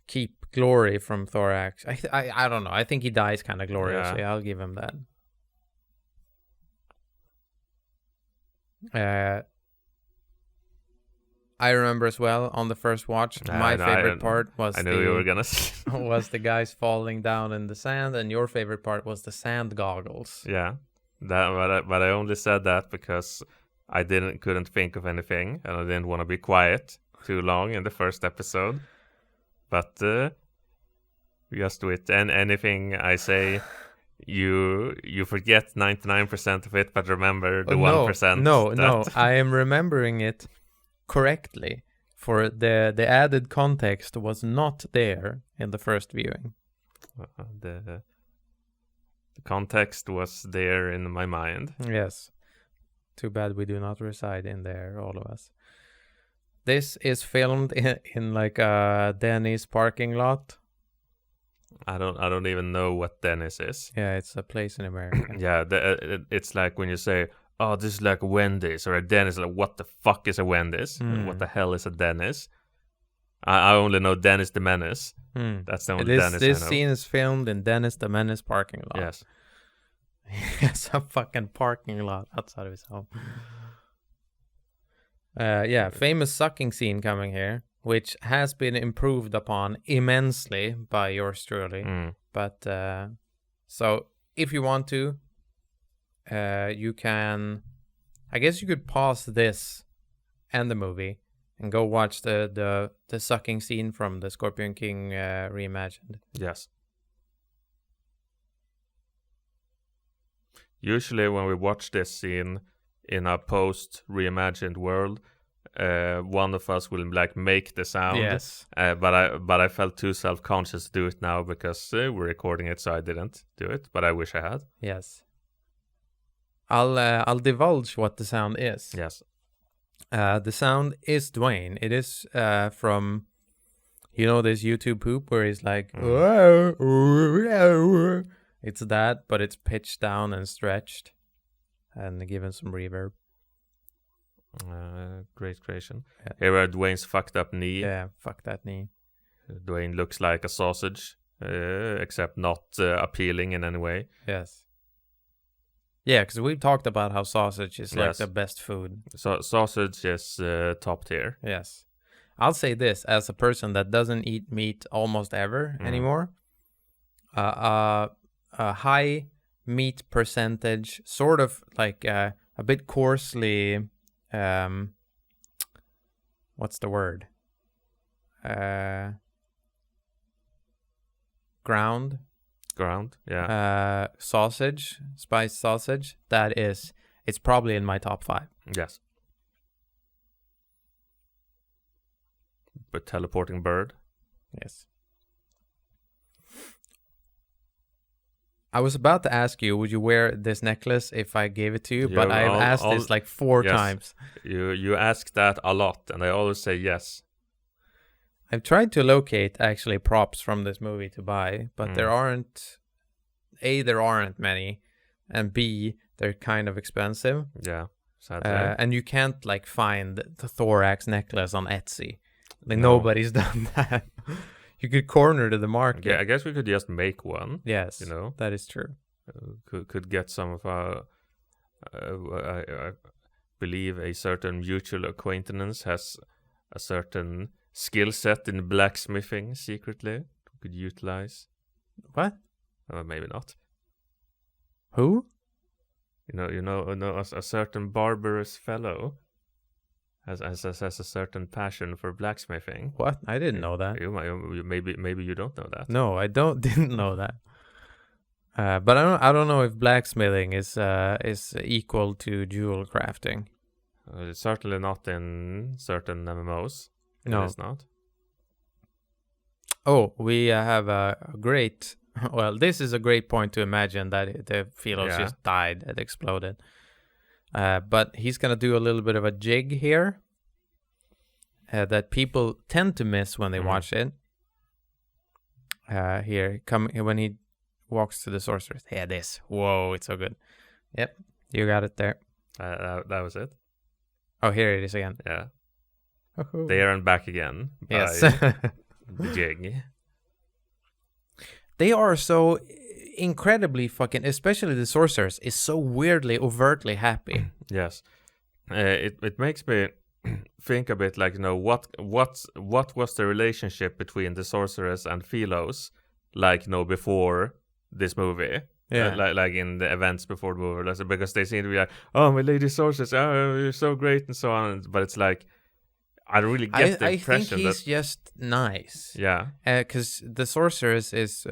keep glory from Thorax. I don't know. I think he dies kind of gloriously. Yeah. I'll give him that. I remember as well on the first watch. My favorite part was I knew you were gonna was the guys falling down in the sand, and your favorite part was the sand goggles. Yeah. But I only said that because I couldn't think of anything, and I didn't want to be quiet too long in the first episode. But just with anything I say, you forget 99% of it, but remember the 1%. No, I am remembering it correctly. For the added context was not there in the first viewing. The context was there in my mind. Yes. Too bad we do not reside in there, all of us. This is filmed in like a Denny's parking lot. I don't even know what Denny's is. Yeah, it's a place in America. Yeah, it's like when you say, "Oh, this is like a Wendy's or a Denny's." Like, what the fuck is a Wendy's? What the hell is a Denny's? I only know Dennis the Menace. That's the only Dennis I know. This scene is filmed in Dennis the Menace parking lot. Yes. It's a fucking parking lot outside of his home. Famous sucking scene coming here, which has been improved upon immensely by yours truly. But so if you want to, you can. I guess you could pause this and the movie and go watch the sucking scene from the Scorpion King reimagined. Yes. Usually when we watch this scene in a post-reimagined world, one of us will like make the sound. Yes. But I felt too self-conscious to do it now because we're recording it, so I didn't do it. But I wish I had. Yes. I'll divulge what the sound is. Yes. The sound is Dwayne. It is from, this YouTube poop where he's like, it's that, but it's pitched down and stretched and given some reverb. Great creation. Yeah. Here are Dwayne's fucked up knee. Yeah, fuck that knee. Dwayne looks like a sausage, except not appealing in any way. Yes. Yeah, because we've talked about how sausage is like the best food. So sausage is top tier. Yes. I'll say this, as a person that doesn't eat meat almost ever anymore, a high meat percentage, sort of like a bit coarsely, what's the word? Ground, yeah. Sausage, spiced sausage. It's probably in my top 5. Yes. But teleporting bird. Yes. I was about to ask you, would you wear this necklace if I gave it to you? But I've asked this like 4 times. You ask that a lot, and I always say yes. I've tried to locate actually props from this movie to buy, but there aren't many. and B, they're kind of expensive. Yeah, sadly. And you can't like find the thorax necklace on Etsy. Like nobody's done that. You could corner to the market. Yeah, I guess we could just make one. Yes, that is true. Could get some of our. I believe a certain mutual acquaintance has a certain skill set in blacksmithing secretly. We could utilize. What? Maybe not. Who? You know, a certain barbarous fellow has a certain passion for blacksmithing. What? I didn't know that. Maybe you don't know that. No, I didn't know that. But I don't know if blacksmithing is equal to jewel crafting. It's certainly not in certain MMOs. No, it's not. Oh, we have a great. Well, this is a great point to imagine that the Philos just died. It exploded. But he's gonna do a little bit of a jig here that people tend to miss when they watch it. Here, when he walks to the sorceress. Yeah, this. Whoa, it's so good. Yep, you got it there. That was it. Oh, here it is again. Yeah. There and back again. Yes. The jig. They are so incredibly fucking, especially the sorceress, is so weirdly, overtly happy. Yes. It makes me think a bit like, what was the relationship between the sorceress and Philos, like, before this movie? Yeah. Like in the events before the movie, because they seem to be like, oh, my lady sorceress, oh, you're so great, and so on. But it's like, I really get the impression I think he's just nice. Yeah. Because the sorceress is,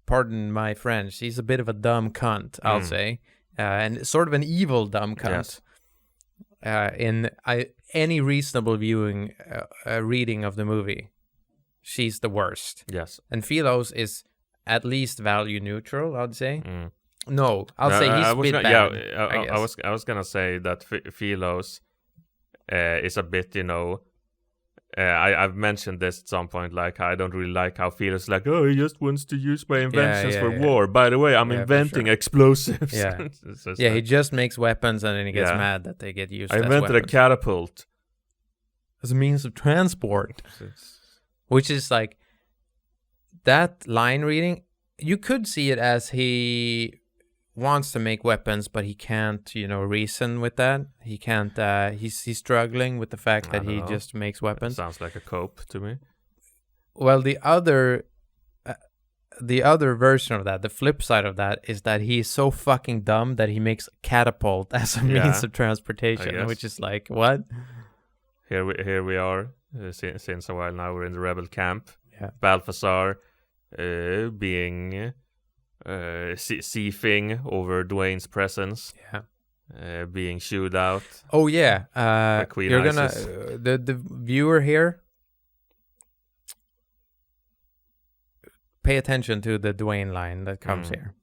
pardon my French, she's a bit of a dumb cunt, I'll say. And sort of an evil dumb cunt. Yes. In any reasonable viewing, reading of the movie, she's the worst. Yes. And Philos is at least value neutral, I'd say. No, I'll say he's a bit bad. Yeah, I was gonna say that Philos is a bit, I've mentioned this at some point, like, I don't really like how Philos like, oh, he just wants to use my inventions for war. By the way, I'm inventing explosives. Yeah, he just makes weapons and then he gets mad that they get used as weapons. I invented a catapult. As a means of transport. Which is like, that line reading, you could see it as he wants to make weapons, but he can't, reason with that. He can't, he's struggling with the fact that he just makes weapons. It sounds like a cope to me. Well, the other version of that, the flip side of that, is that he's so fucking dumb that he makes a catapult as a means of transportation, which is like, what? Here we are, since a while now, we're in the rebel camp. Yeah. Balthazar being seething over Dwayne's presence. Yeah. Being shooed out. Oh yeah. You're Isis. Gonna the viewer here, pay attention to the Dwayne line that comes here.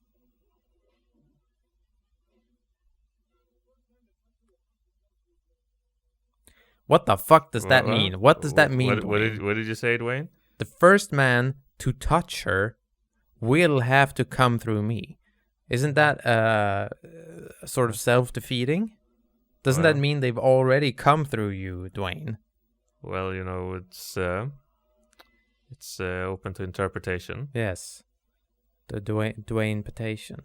What the fuck does that mean? What does that mean? What did you say, Dwayne? The first man to touch her will have to come through me. Isn't that sort of self-defeating? Doesn't that mean they've already come through you, Dwayne? Well, it's open to interpretation. Yes. The Dwayne petition.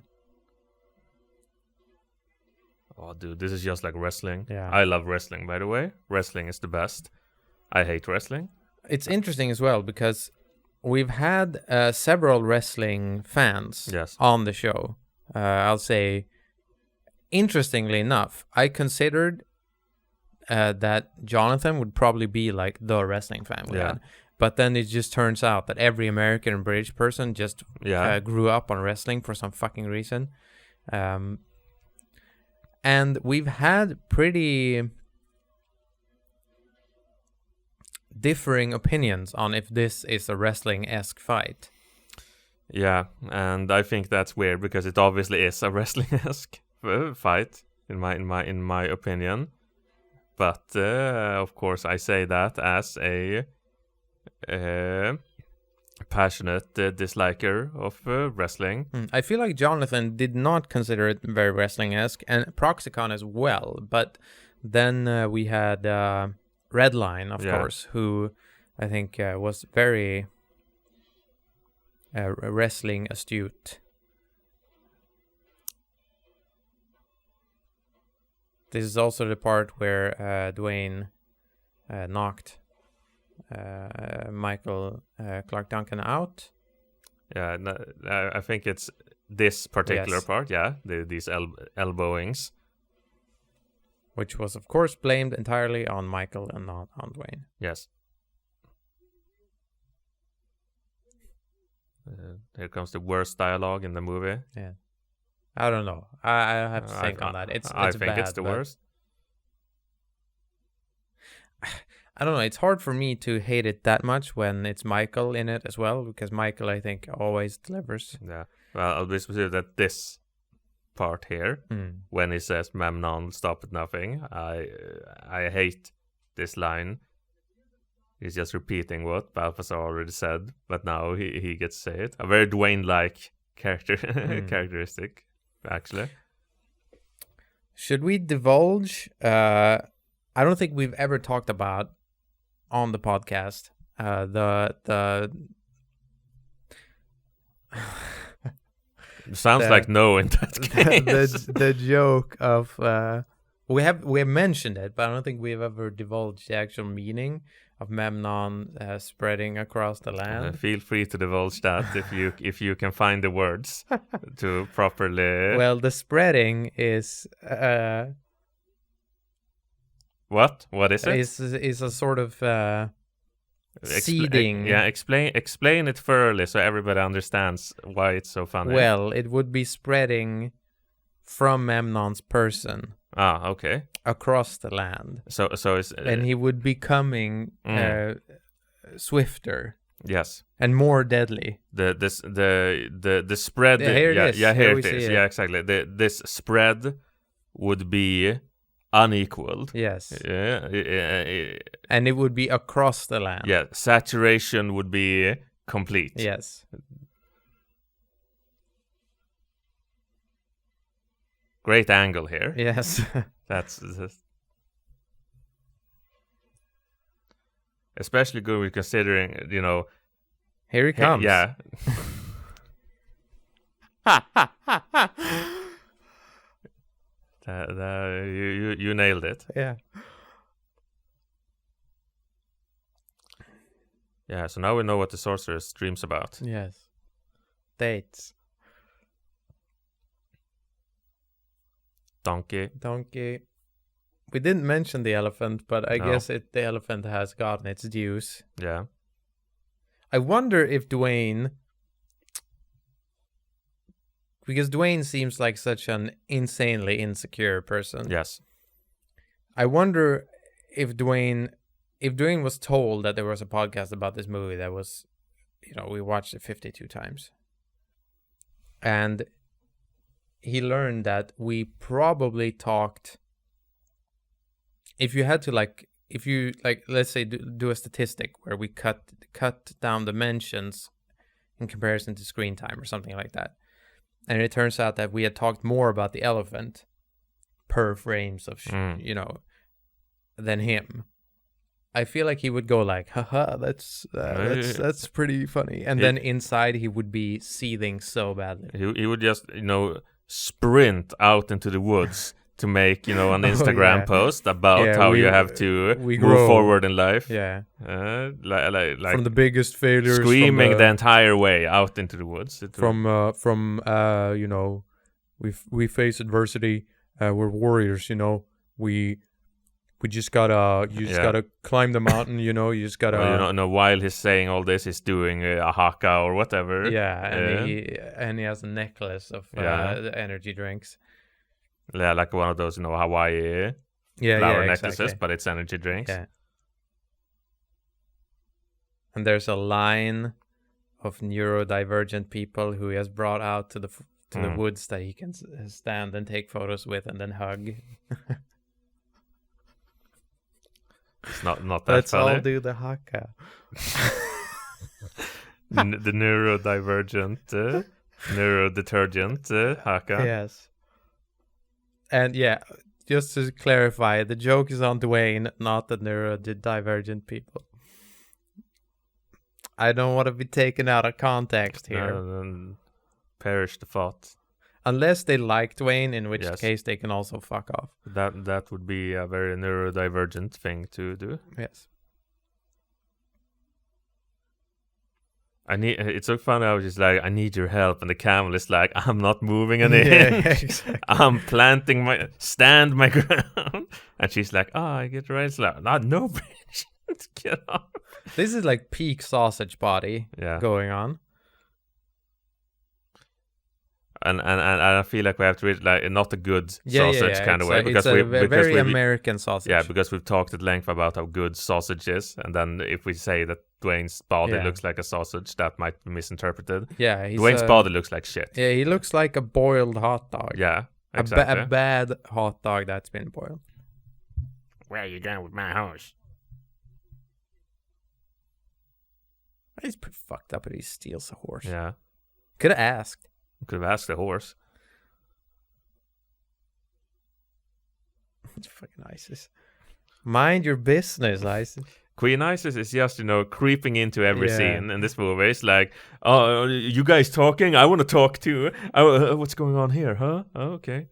Oh, dude, this is just like wrestling. Yeah. I love wrestling, by the way. Wrestling is the best. I hate wrestling. It's interesting as well because we've had several wrestling fans on the show. I'll say, interestingly enough, I considered that Jonathan would probably be like the wrestling fan we had. But then it just turns out that every American and British person just grew up on wrestling for some fucking reason. And we've had pretty differing opinions on if this is a wrestling-esque fight. Yeah, and I think that's weird because it obviously is a wrestling-esque fight in my opinion. But of course, I say that as a passionate disliker of wrestling. I feel like Jonathan did not consider it very wrestling-esque, and Proxicon as well. But then we had Redline, of course, who I think was very wrestling astute. This is also the part where Dwayne knocked Michael Clark Duncan out. Yeah, I think it's this particular part, these elbowings. Which was, of course, blamed entirely on Michael and not on Dwayne. Yes. Here comes the worst dialogue in the movie. Yeah. I don't know. I have to think on that. I think bad, it's the worst. I don't know. It's hard for me to hate it that much when it's Michael in it as well, because Michael, I think, always delivers. Yeah. Well, I'll be specific that this part here, when he says "Memnon, stop at nothing," I hate this line. He's just repeating what Balthazar already said, but now he gets to say it. A very Dwayne-like characteristic, actually. Should we divulge? I don't think we've ever talked about on the podcast the sounds like no in that case. the joke of we have mentioned it, but I don't think we've ever divulged the actual meaning of Memnon spreading across the land. Feel free to divulge that if you can find the words to properly. Well, the spreading is what is it? Is a sort of seeding. Explain it thoroughly so everybody understands why it's so funny. Well, it would be spreading from Memnon's person. Okay. Across the land. So it's and he would be becoming swifter. Yes. And more deadly. The spread. Here it is. Here it is. Yeah, exactly. This spread would be unequaled. Yes. Yeah. And it would be across the land. Yeah. Saturation would be complete. Yes. Great angle here. Yes. That's especially good with considering, Here he comes. Yeah. You nailed it. Yeah. Yeah, so now we know what the sorceress dreams about. Yes. Dates. Donkey. We didn't mention the elephant, but I guess the elephant has gotten its dues. Yeah. I wonder if Dwayne... Because Dwayne seems like such an insanely insecure person. Yes. I wonder if Dwayne was told that there was a podcast about this movie that was, we watched it 52 times. And he learned that we probably talked, if you had to let's say do a statistic where we cut down the mentions in comparison to screen time or something like that. And it turns out that we had talked more about the elephant per frames of, than him. I feel like he would go like, haha, that's pretty funny. And then inside he would be seething so badly. He would just, sprint out into the woods to make, an Instagram post about how you have to move forward in life. Yeah. Like from the biggest failures. Screaming the entire way out into the woods. We face adversity. We're warriors, We just gotta climb the mountain, you just gotta. While he's saying all this, he's doing a haka or whatever. Yeah, and he has a necklace of energy drinks. Yeah, like one of those, Hawaii flower necklaces, but it's energy drinks. Yeah. And there's a line of neurodivergent people who he has brought out to the woods that he can stand and take photos with and then hug. It's not that Let's funny. all do the haka. the neurodivergent, neurodetergent, Haka. Yes. And yeah, just to clarify, the joke is on Dwayne, not the neurodivergent people. I don't want to be taken out of context here. No, perish the thought. Unless they like Dwayne, in which case they can also fuck off. That would be a very neurodivergent thing to do. Yes. It's so funny. I was just like, I need your help, and the camel is like, I'm not moving an inch. Exactly. I'm stand my ground, and she's like, oh, I get ready. It's like, no, bitch, get off. This is like peak sausage body going on. And I feel like we have to read like not a good sausage kind of way, because very American sausage. Yeah, because we've talked at length about how good sausage is, and then if we say that Dwayne's body looks like a sausage, that might be misinterpreted. Yeah, Dwayne's body looks like shit. Yeah, he looks like a boiled hot dog. Yeah, exactly. A bad hot dog that's been boiled. Where are you going with my horse? He's pretty fucked up if he steals a horse. Yeah. Could have asked. Could have asked the horse. It's fucking ISIS. Mind your business, ISIS. Queen Isis is just, creeping into every scene in this movie. It's like, oh, you guys talking? I want to talk too. What's going on here, huh? Oh, okay.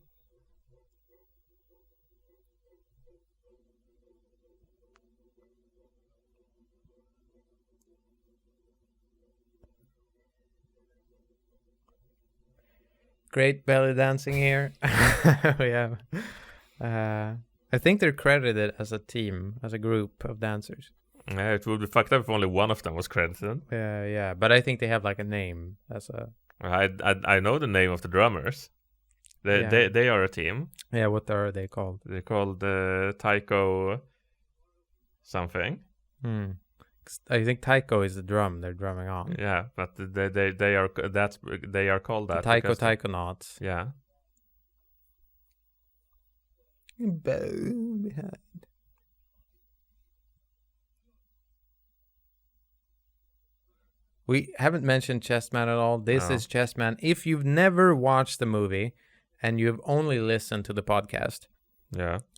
Great belly dancing here. We have. I think they're credited as a team, as a group of dancers. Yeah, it would be fucked up if only one of them was credited. Yeah, but I think they have like a name as a. I know the name of the drummers. They are a team. Yeah, what are they called? They're called Taiko something. I think taiko is the drum they're drumming on. Yeah, but they are called that. The taikonauts. Yeah. Bow behind. We haven't mentioned Chessman at all. This is Chessman. If you've never watched the movie and you've only listened to the podcast,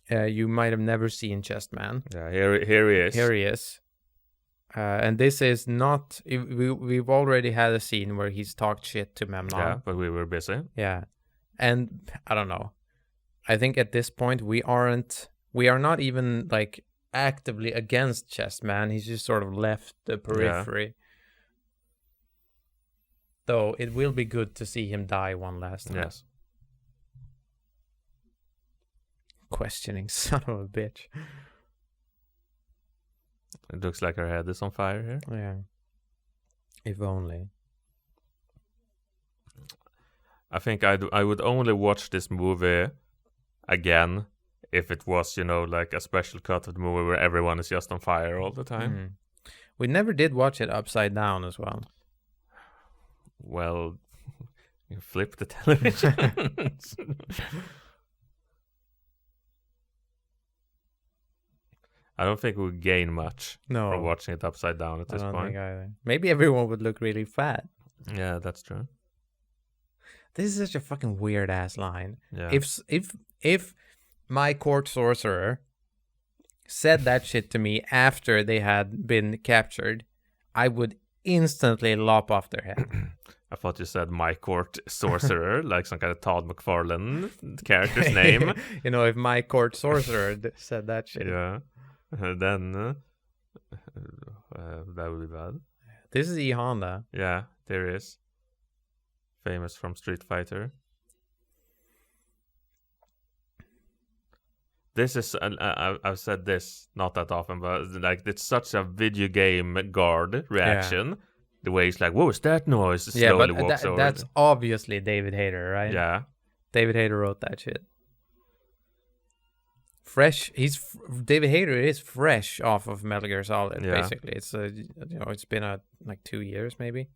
you might have never seen Chessman. Yeah, here he is. Here he is. And this is not. We've already had a scene where he's talked shit to Memnon. Yeah, but we were busy. Yeah, and I don't know. I think at this point we are not even like actively against Chessman. He's just sort of left the periphery. Yeah. Though it will be good to see him die one last time. Yes. Questioning son of a bitch. It looks like her head is on fire here. Yeah. If only. I think I would only watch this movie again if it was, like a special cut of the movie where everyone is just on fire all the time. Mm. We never did watch it upside down as well. Well, you flip the television. I don't think we would gain much from watching it upside down at this point. I don't think either. Maybe everyone would look really fat. Yeah, that's true. This is such a fucking weird ass line. Yeah. If my court sorcerer said that shit to me after they had been captured, I would instantly lop off their head. I thought you said my court sorcerer, like some kind of Todd McFarlane character's name. If my court sorcerer said that shit. Yeah. Then that would be bad. This is E Honda. Yeah, there is. Famous from Street Fighter. This is I've said this not that often, but like it's such a video game guard reaction. Yeah. The way he's like, "What was that noise?" Slowly walks over. That's obviously David Hayter, right? Yeah. David Hayter wrote that shit. Fresh. David Hayter is fresh off of Metal Gear Solid. Yeah. Basically, it's it's been like 2 years maybe.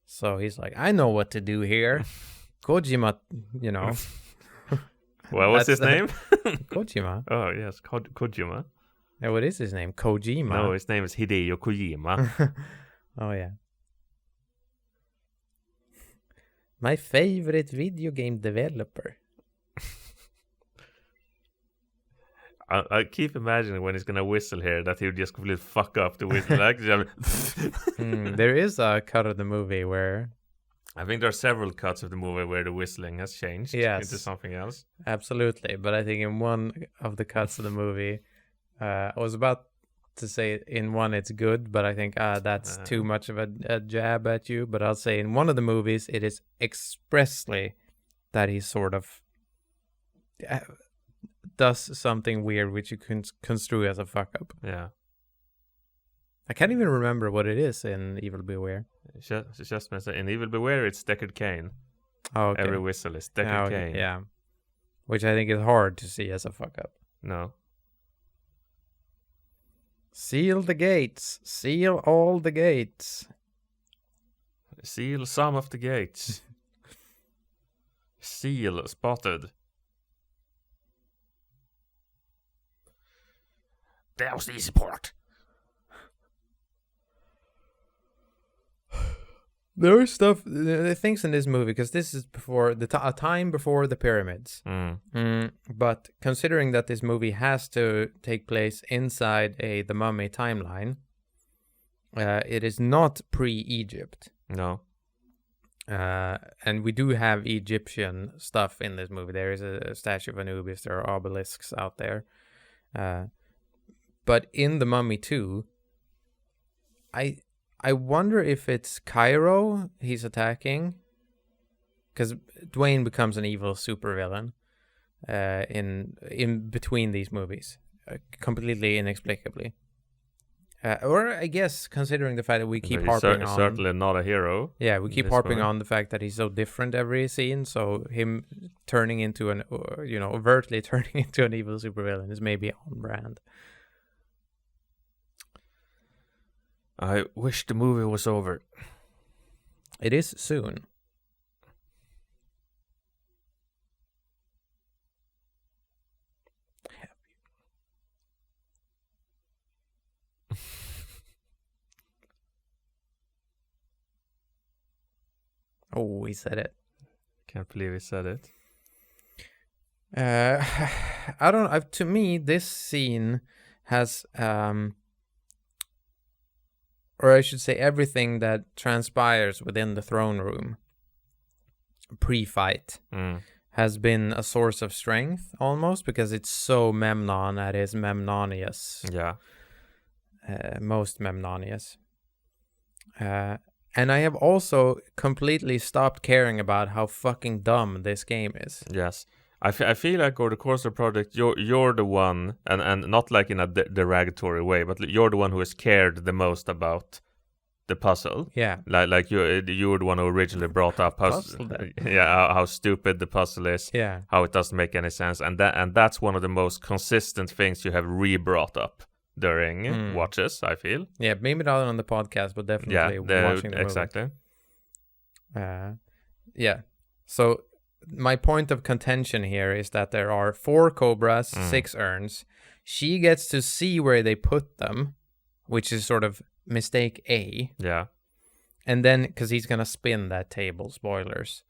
So he's like, I know what to do here. Kojima, Well, what's his name? Kojima. Oh yes, Kojima. Yeah, what is his name? Kojima. No, his name is Hideo Kojima. Oh yeah. My favorite video game developer. I keep imagining when he's gonna whistle here that he would just completely fuck up the whistle. There is a cut of the movie where... I think there are several cuts of the movie where the whistling has changed into something else. Absolutely, but I think in one of the cuts of the movie, I was about to say in one it's good, but I think that's too much of a jab at you. But I'll say in one of the movies it is expressly that he sort of does something weird which you can construe as a fuck up. Yeah. I can't even remember what it is in Evil Beware. Just in Evil Beware, it's Deckard Cain. Oh, okay. Every whistle is Deckard Cain. Yeah. Which I think is hard to see as a fuck up. No. Seal the gates. Seal all the gates. Seal some of the gates. Seal spotted. That was the easy part. There are things in this movie, because this is before a time before the pyramids. But considering that this movie has to take place inside the Mummy timeline, it is not pre-Egypt. No. And we do have Egyptian stuff in this movie. There is a statue of Anubis. There are obelisks out there. But in the Mummy 2, I wonder if it's Cairo he's attacking, because Dwayne becomes an evil supervillain in between these movies, completely inexplicably. Or I guess considering the fact that we keep harping on... certainly not a hero. Yeah, we keep harping on the fact that he's so different every scene, so him turning into overtly turning into an evil supervillain is maybe on brand. I wish the movie was over. It is soon. Oh, he said it. Can't believe he said it. I don't. To me, this scene has, or I should say, everything that transpires within the throne room pre-fight has been a source of strength almost, because it's so Memnon at his Memnonius. Yeah. Most Memnonius. And I have also completely stopped caring about how fucking dumb this game is. Yes. I feel like over the course of the project, you're the one, and not like in a derogatory way, but you're the one who has cared the most about the puzzle. Yeah. Like you were the one who originally brought up how stupid the puzzle is. Yeah. How it doesn't make any sense, and that's one of the most consistent things you have re-brought up during watches, I feel. Yeah, maybe not on the podcast, but definitely watching the movie. Exactly. Yeah. So my point of contention here is that there are 4 cobras, 6 urns. She gets to see where they put them, which is sort of mistake A. Yeah. And then, because he's going to spin that table, spoilers.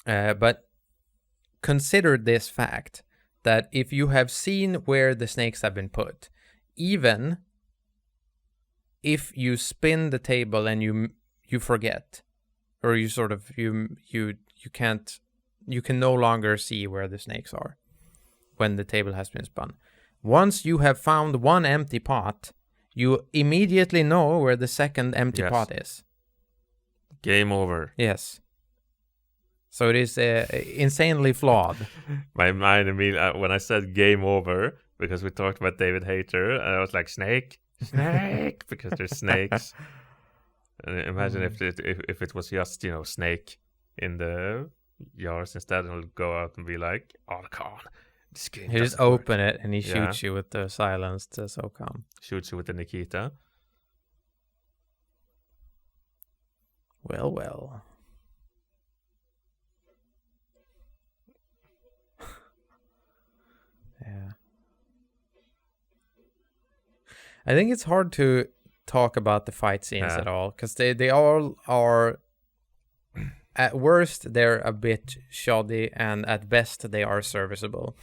But consider this fact, that if you have seen where the snakes have been put, even if you spin the table and you forget, or you sort of you can no longer see where the snakes are when the table has been spun. Once you have found one empty pot, you immediately know where the second empty pot is. Game over. Yes. So it is insanely flawed. My mind immediately, when I said game over, because we talked about David Hayter, and I was like, snake, because there's snakes. And imagine if it was just, snake in the jars instead, and it'll go out and be like, Archon. This game he just open it and he shoots you with the silenced SOCOM. Shoots you with the Nikita. Well. Yeah. I think it's hard to talk about the fight scenes at all, because they all are at worst they're a bit shoddy, and at best they are serviceable.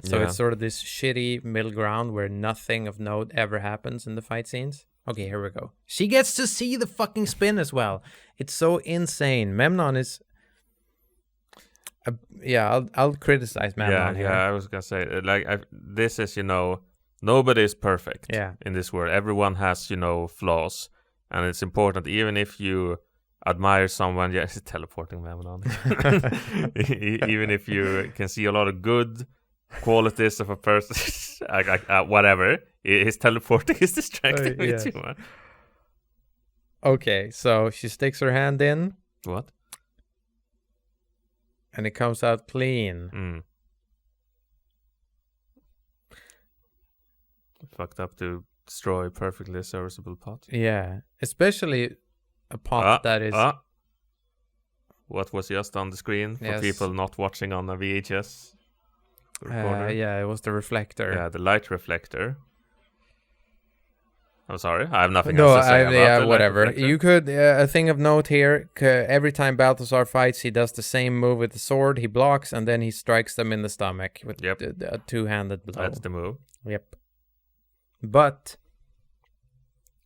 So it's sort of this shitty middle ground where nothing of note ever happens in the fight scenes. Okay, here we go. She gets to see the fucking spin as well. It's so insane. Memnon is... I'll criticize Memnon here. I was gonna say, this is, nobody is perfect in this world. Everyone has, flaws. And it's important, even if you admire someone, it's teleporting Memnon. Even if you can see a lot of good qualities of a person, whatever, his teleporting is distracting me too much. Okay, so she sticks her hand in. What? And it comes out clean. Fucked up to destroy perfectly serviceable pot. Yeah, especially a pot that is... What was just on the screen for people not watching on a VHS recorder? It was the reflector. Yeah, the light reflector. I'm sorry, I have nothing else to say about it. Whatever. You could, a thing of note here, every time Balthazar fights, he does the same move with the sword. He blocks, and then he strikes them in the stomach with a two-handed blow. That's the move. Yep. But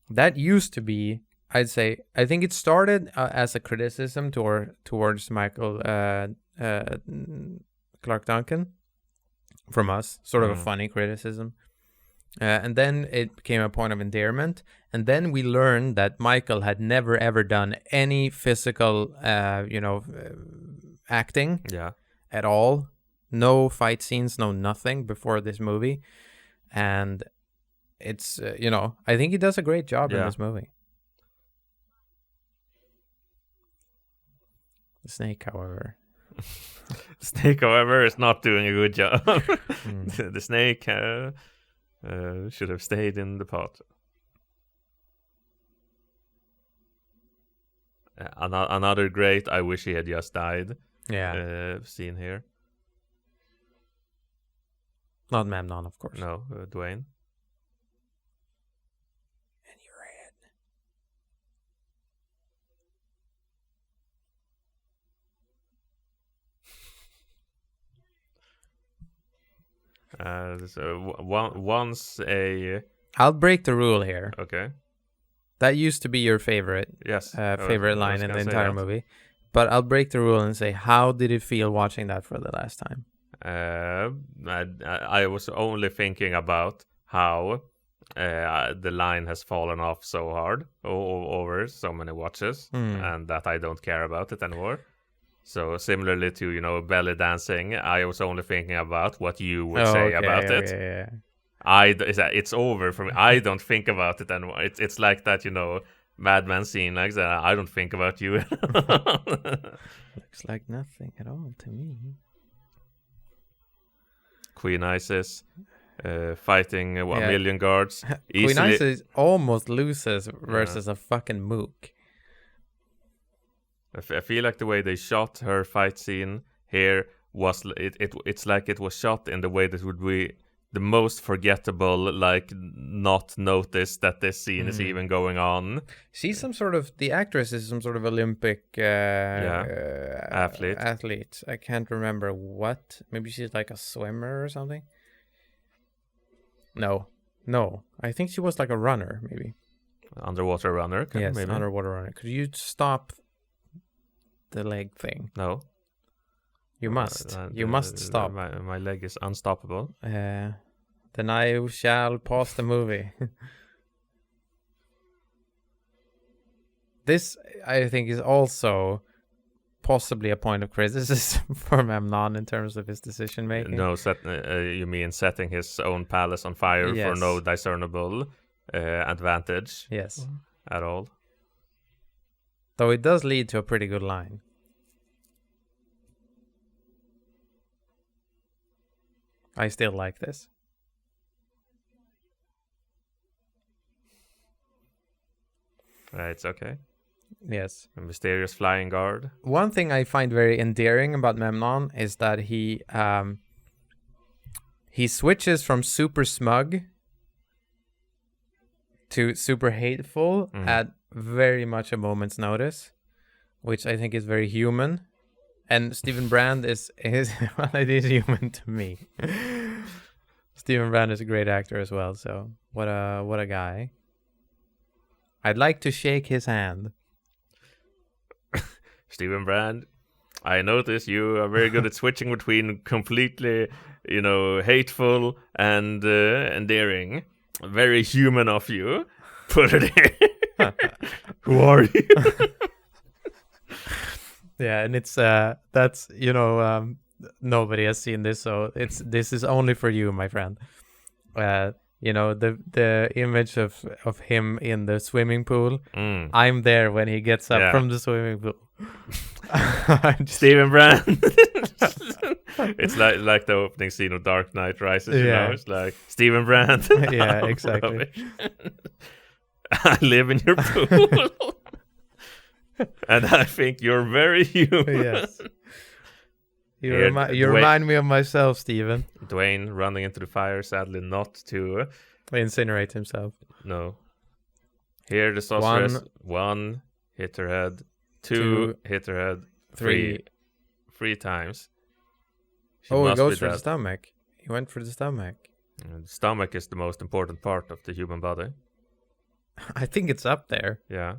that used to be, I'd say, I think it started as a criticism towards Michael Clark Duncan from us, sort of a funny criticism. And then it became a point of endearment. And then we learned that Michael had never, ever done any physical, acting at all. No fight scenes, no nothing before this movie. And it's, I think he does a great job in this movie. The snake, however. Is not doing a good job. The snake... should have stayed in the pot. Another great, I wish he had just died. Scene here. Not Memnon, of course. No, Dwayne. In your head. Once a... I'll break the rule here. Okay. That used to be your favorite. Yes. Favorite line in the entire movie. But I'll break the rule and say, how did it feel watching that for the last time? I was only thinking about how the line has fallen off so hard over so many watches, and that I don't care about it anymore. So similarly to, belly dancing, I was only thinking about what you would say about it. Yeah. It's over for me. I don't think about it anymore. It's like that, Madman scene, like that. I don't think about you. Looks like nothing at all to me. Queen Isis fighting a million guards. Queen Isis almost loses versus a fucking mook. I feel like the way they shot her fight scene here was it's like it was shot in the way that would be the most forgettable, like not notice that this scene is even going on. She's the actress is some sort of Olympic athlete. I can't remember what. Maybe she's like a swimmer or something. No. I think she was like a runner, maybe. Underwater runner? Yes, maybe. Underwater runner. Could you stop the leg thing? No. You must. You must stop. My leg is unstoppable. Then I shall pause the movie. This, I think, is also possibly a point of criticism for Memnon in terms of his decision making. No, you mean setting his own palace on fire for no discernible advantage? Yes. At all. Though it does lead to a pretty good line. I still like this. It's okay. Yes. A mysterious flying guard. One thing I find very endearing about Memnon is that he switches from super smug to super hateful at very much a moment's notice. which I think is very human. And Stephen Brand is well, it is human to me. Stephen Brand is a great actor as well. So what a guy. I'd like to shake his hand. Stephen Brand, I notice you are very good at switching between completely, hateful and endearing. Very human of you. Put it in. Who are you? Yeah, and it's that's nobody has seen this, so this is only for you, my friend. The image of him in the swimming pool. I'm there when he gets up from the swimming pool. Stephen Brand. It's like the opening scene of Dark Knight Rises. It's like Stephen Brand. Yeah, exactly. I live in your pool, and I think you're very human. Yes. You remind me of myself, Stephen. Dwayne running into the fire, sadly not to incinerate himself. No. Here the sorceress. One, hit her head. Two, hit her head. Three times. He goes for the stomach. He went for the stomach. The stomach is the most important part of the human body. I think it's up there. Yeah.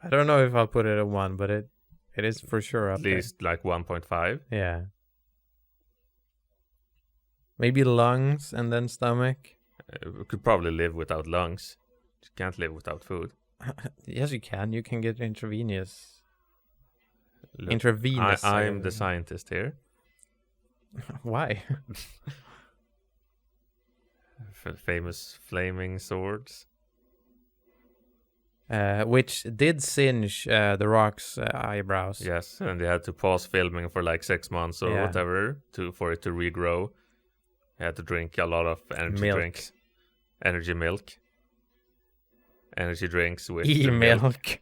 I don't know if I'll put it at 1, but it is for sure up there. At least like 1.5. Yeah. Maybe lungs and then stomach. We could probably live without lungs. You can't live without food. Yes, you can. You can get intravenous. Look, I'm the scientist here. Why? Famous flaming swords. Which did singe The Rock's eyebrows. Yes, and they had to pause filming for like 6 months or whatever for it to regrow. He had to drink a lot of energy drinks. Energy milk. Energy drinks with milk.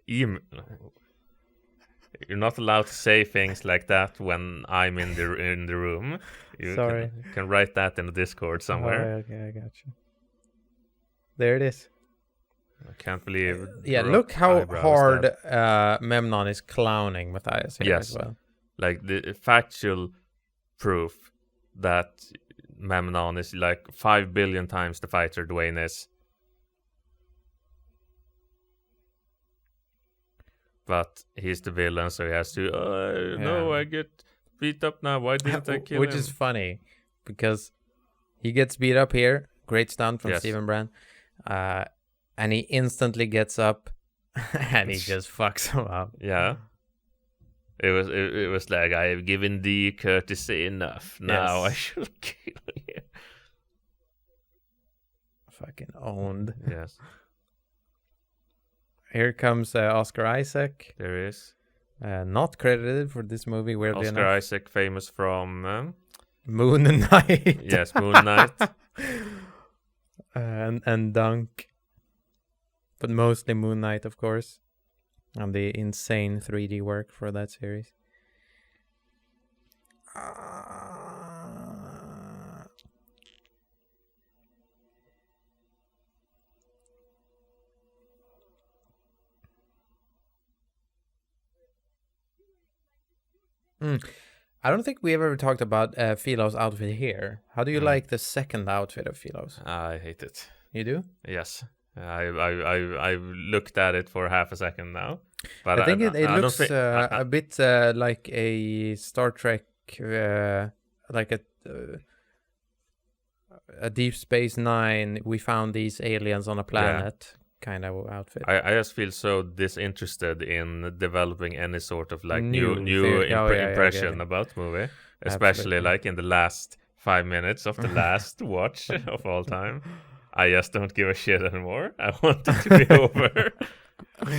You're not allowed to say things like that when I'm in the room. Sorry. You can write that in the Discord somewhere. Oh, okay, I got you. There it is. I can't believe. Look how hard Memnon is clowning Matthias here as well. Like the factual proof that Memnon is like 5 billion times the fighter Dwayne is. But he's the villain, so he has to. No, I get beat up now. Why didn't I kill him? Which is funny, because he gets beat up here. Great stunt from Stephen Brand. And he instantly gets up, and he just fucks him up. Yeah. It was like, I have given thee courtesy enough. Now I shall kill you. Fucking owned. Yes. Here comes Oscar Isaac. There is. Not credited for this movie, weirdly enough. Oscar Isaac, famous from... Moon Knight. Yes, Moon Knight. And Dunk. But mostly Moon Knight, of course. And the insane 3D work for that series. I don't think we ever talked about Philo's outfit here. How do you like the second outfit of Philo's? I hate it. You do? Yes. I've looked at it for half a second now. But I think it looks a bit like a Star Trek, like a Deep Space Nine. We found these aliens on a planet kind of outfit. I just feel so disinterested in developing any sort of like new impression about the movie, especially like in the last 5 minutes of the last watch of all time. I just don't give a shit anymore. I want it to be over.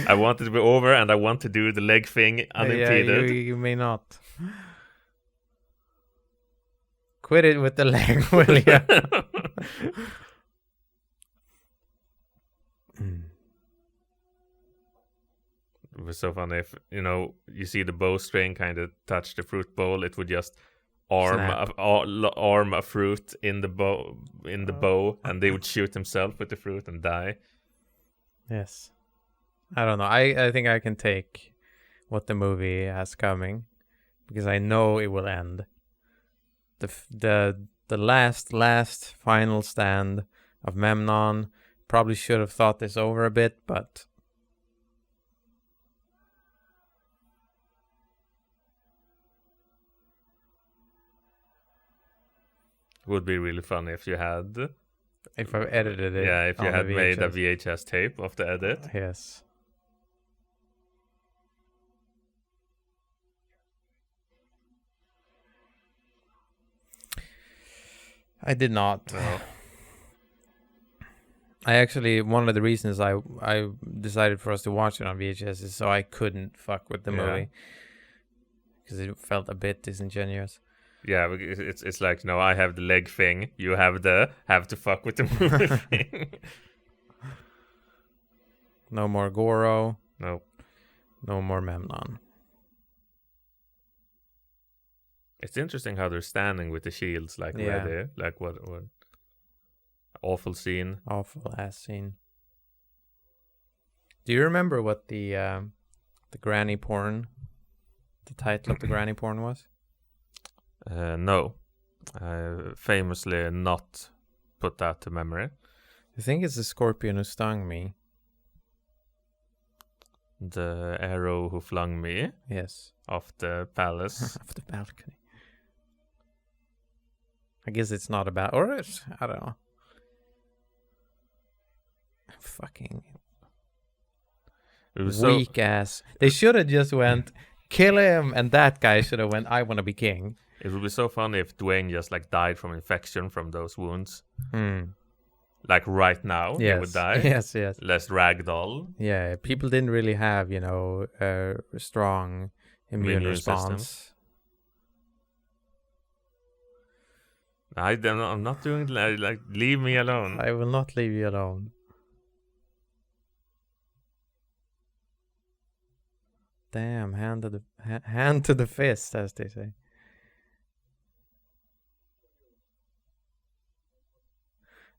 I want it to be over, and I want to do the leg thing unimpeded. You may not. Quit it with the leg, will you? It was so funny if you see the bowstring kind of touch the fruit bowl, it would just arm a fruit in the bow, and they would shoot himself with the fruit and die. Yes. I don't know. I think I can take what the movie has coming, because I know it will end. The last final stand of Memnon. Probably should have thought this over a bit, but would be really funny if you had. If I edited it. Yeah, if you had made a VHS. VHS tape of the edit. Yes. I did not. No. I actually, one of the reasons I decided for us to watch it on VHS is so I couldn't fuck with the movie. Because it felt a bit disingenuous. Yeah, it's like, no, I have the leg thing. You have to fuck with the movie thing. No more Goro. No. No more Memnon. It's interesting how they're standing with the shields, like ready. Like what awful scene. Awful ass scene. Do you remember what the granny porn, the title of the granny porn was? No. Famously not put that to memory. I think it's the scorpion who stung me. The arrow who flung me. Yes. Off the palace. Off the balcony. I guess it's not about, or it's, I don't know. Fucking weak ass. They should have just went, kill him, and that guy should have went, I want to be king. It would be so funny if Dwayne just like died from infection from those wounds. Mm. Like right now, he would die. Yes. Less ragdoll. Yeah, people didn't really have, a strong immune response. System. I'm not doing like leave me alone. I will not leave you alone. Damn, hand to the fist, as they say.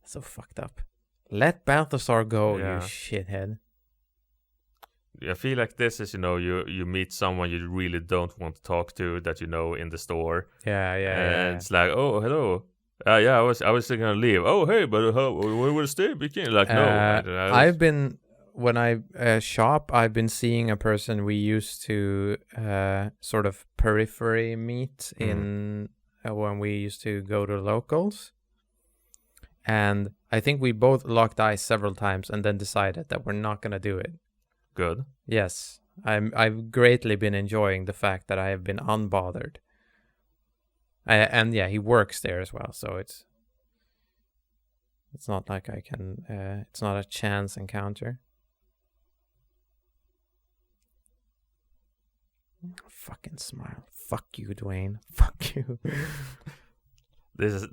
So fucked up. Let Balthasar go, you shithead. I feel like this is, you meet someone you really don't want to talk to that in the store. Yeah. It's like, oh, hello. I was thinking to leave. Oh, hey, but where will stay? Like, no. I've been, when I shop, I've been seeing a person we used to sort of periphery meet in when we used to go to locals. And I think we both locked eyes several times and then decided that we're not going to do it. Good. Yes. I've greatly been enjoying the fact that I have been unbothered. And he works there as well, so it's not like I can, it's not a chance encounter. Fucking smile. Fuck you, Dwayne. Fuck you. This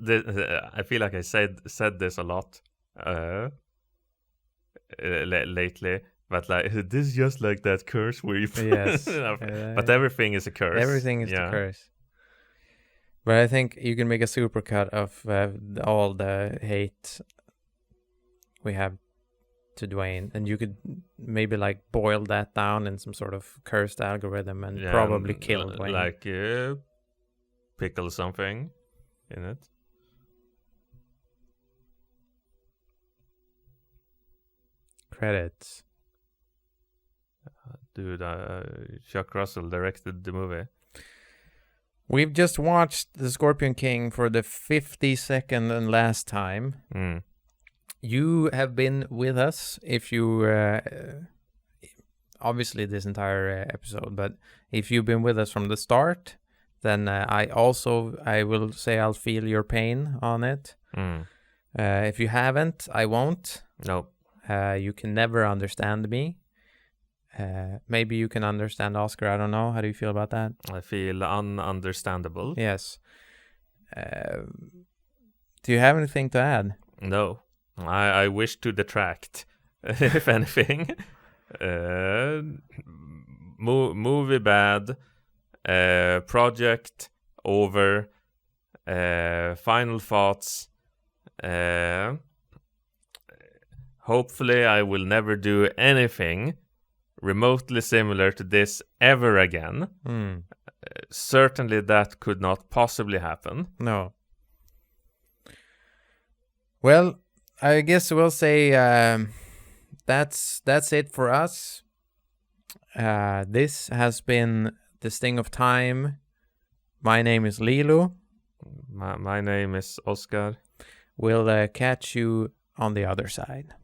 I feel like I said this a lot lately, but like this is just like that curse where you yes. But everything is a curse. Everything is the curse. But I think you can make a supercut of all the hate we have to Dwayne, and you could maybe like boil that down in some sort of cursed algorithm and probably kill Dwayne. Like pickle something in it. Credits. Dude, Chuck Russell directed the movie. We've just watched The Scorpion King for the 52nd and last time. You have been with us if you... obviously this entire episode, but if you've been with us from the start, then I will say I'll feel your pain on it. If you haven't, I won't. No. You can never understand me. Maybe you can understand Oscar. I don't know. How do you feel about that? I feel ununderstandable. Yes. Do you have anything to add? No. I wish to detract, if anything. Movie bad. Project over. Final thoughts. Hopefully I will never do anything remotely similar to this ever again. Certainly that could not possibly happen. No. Well, I guess we'll say that's it for us. This has been The Sting of Time. My name is Lilo. My name is Oscar. We'll catch you on the other side.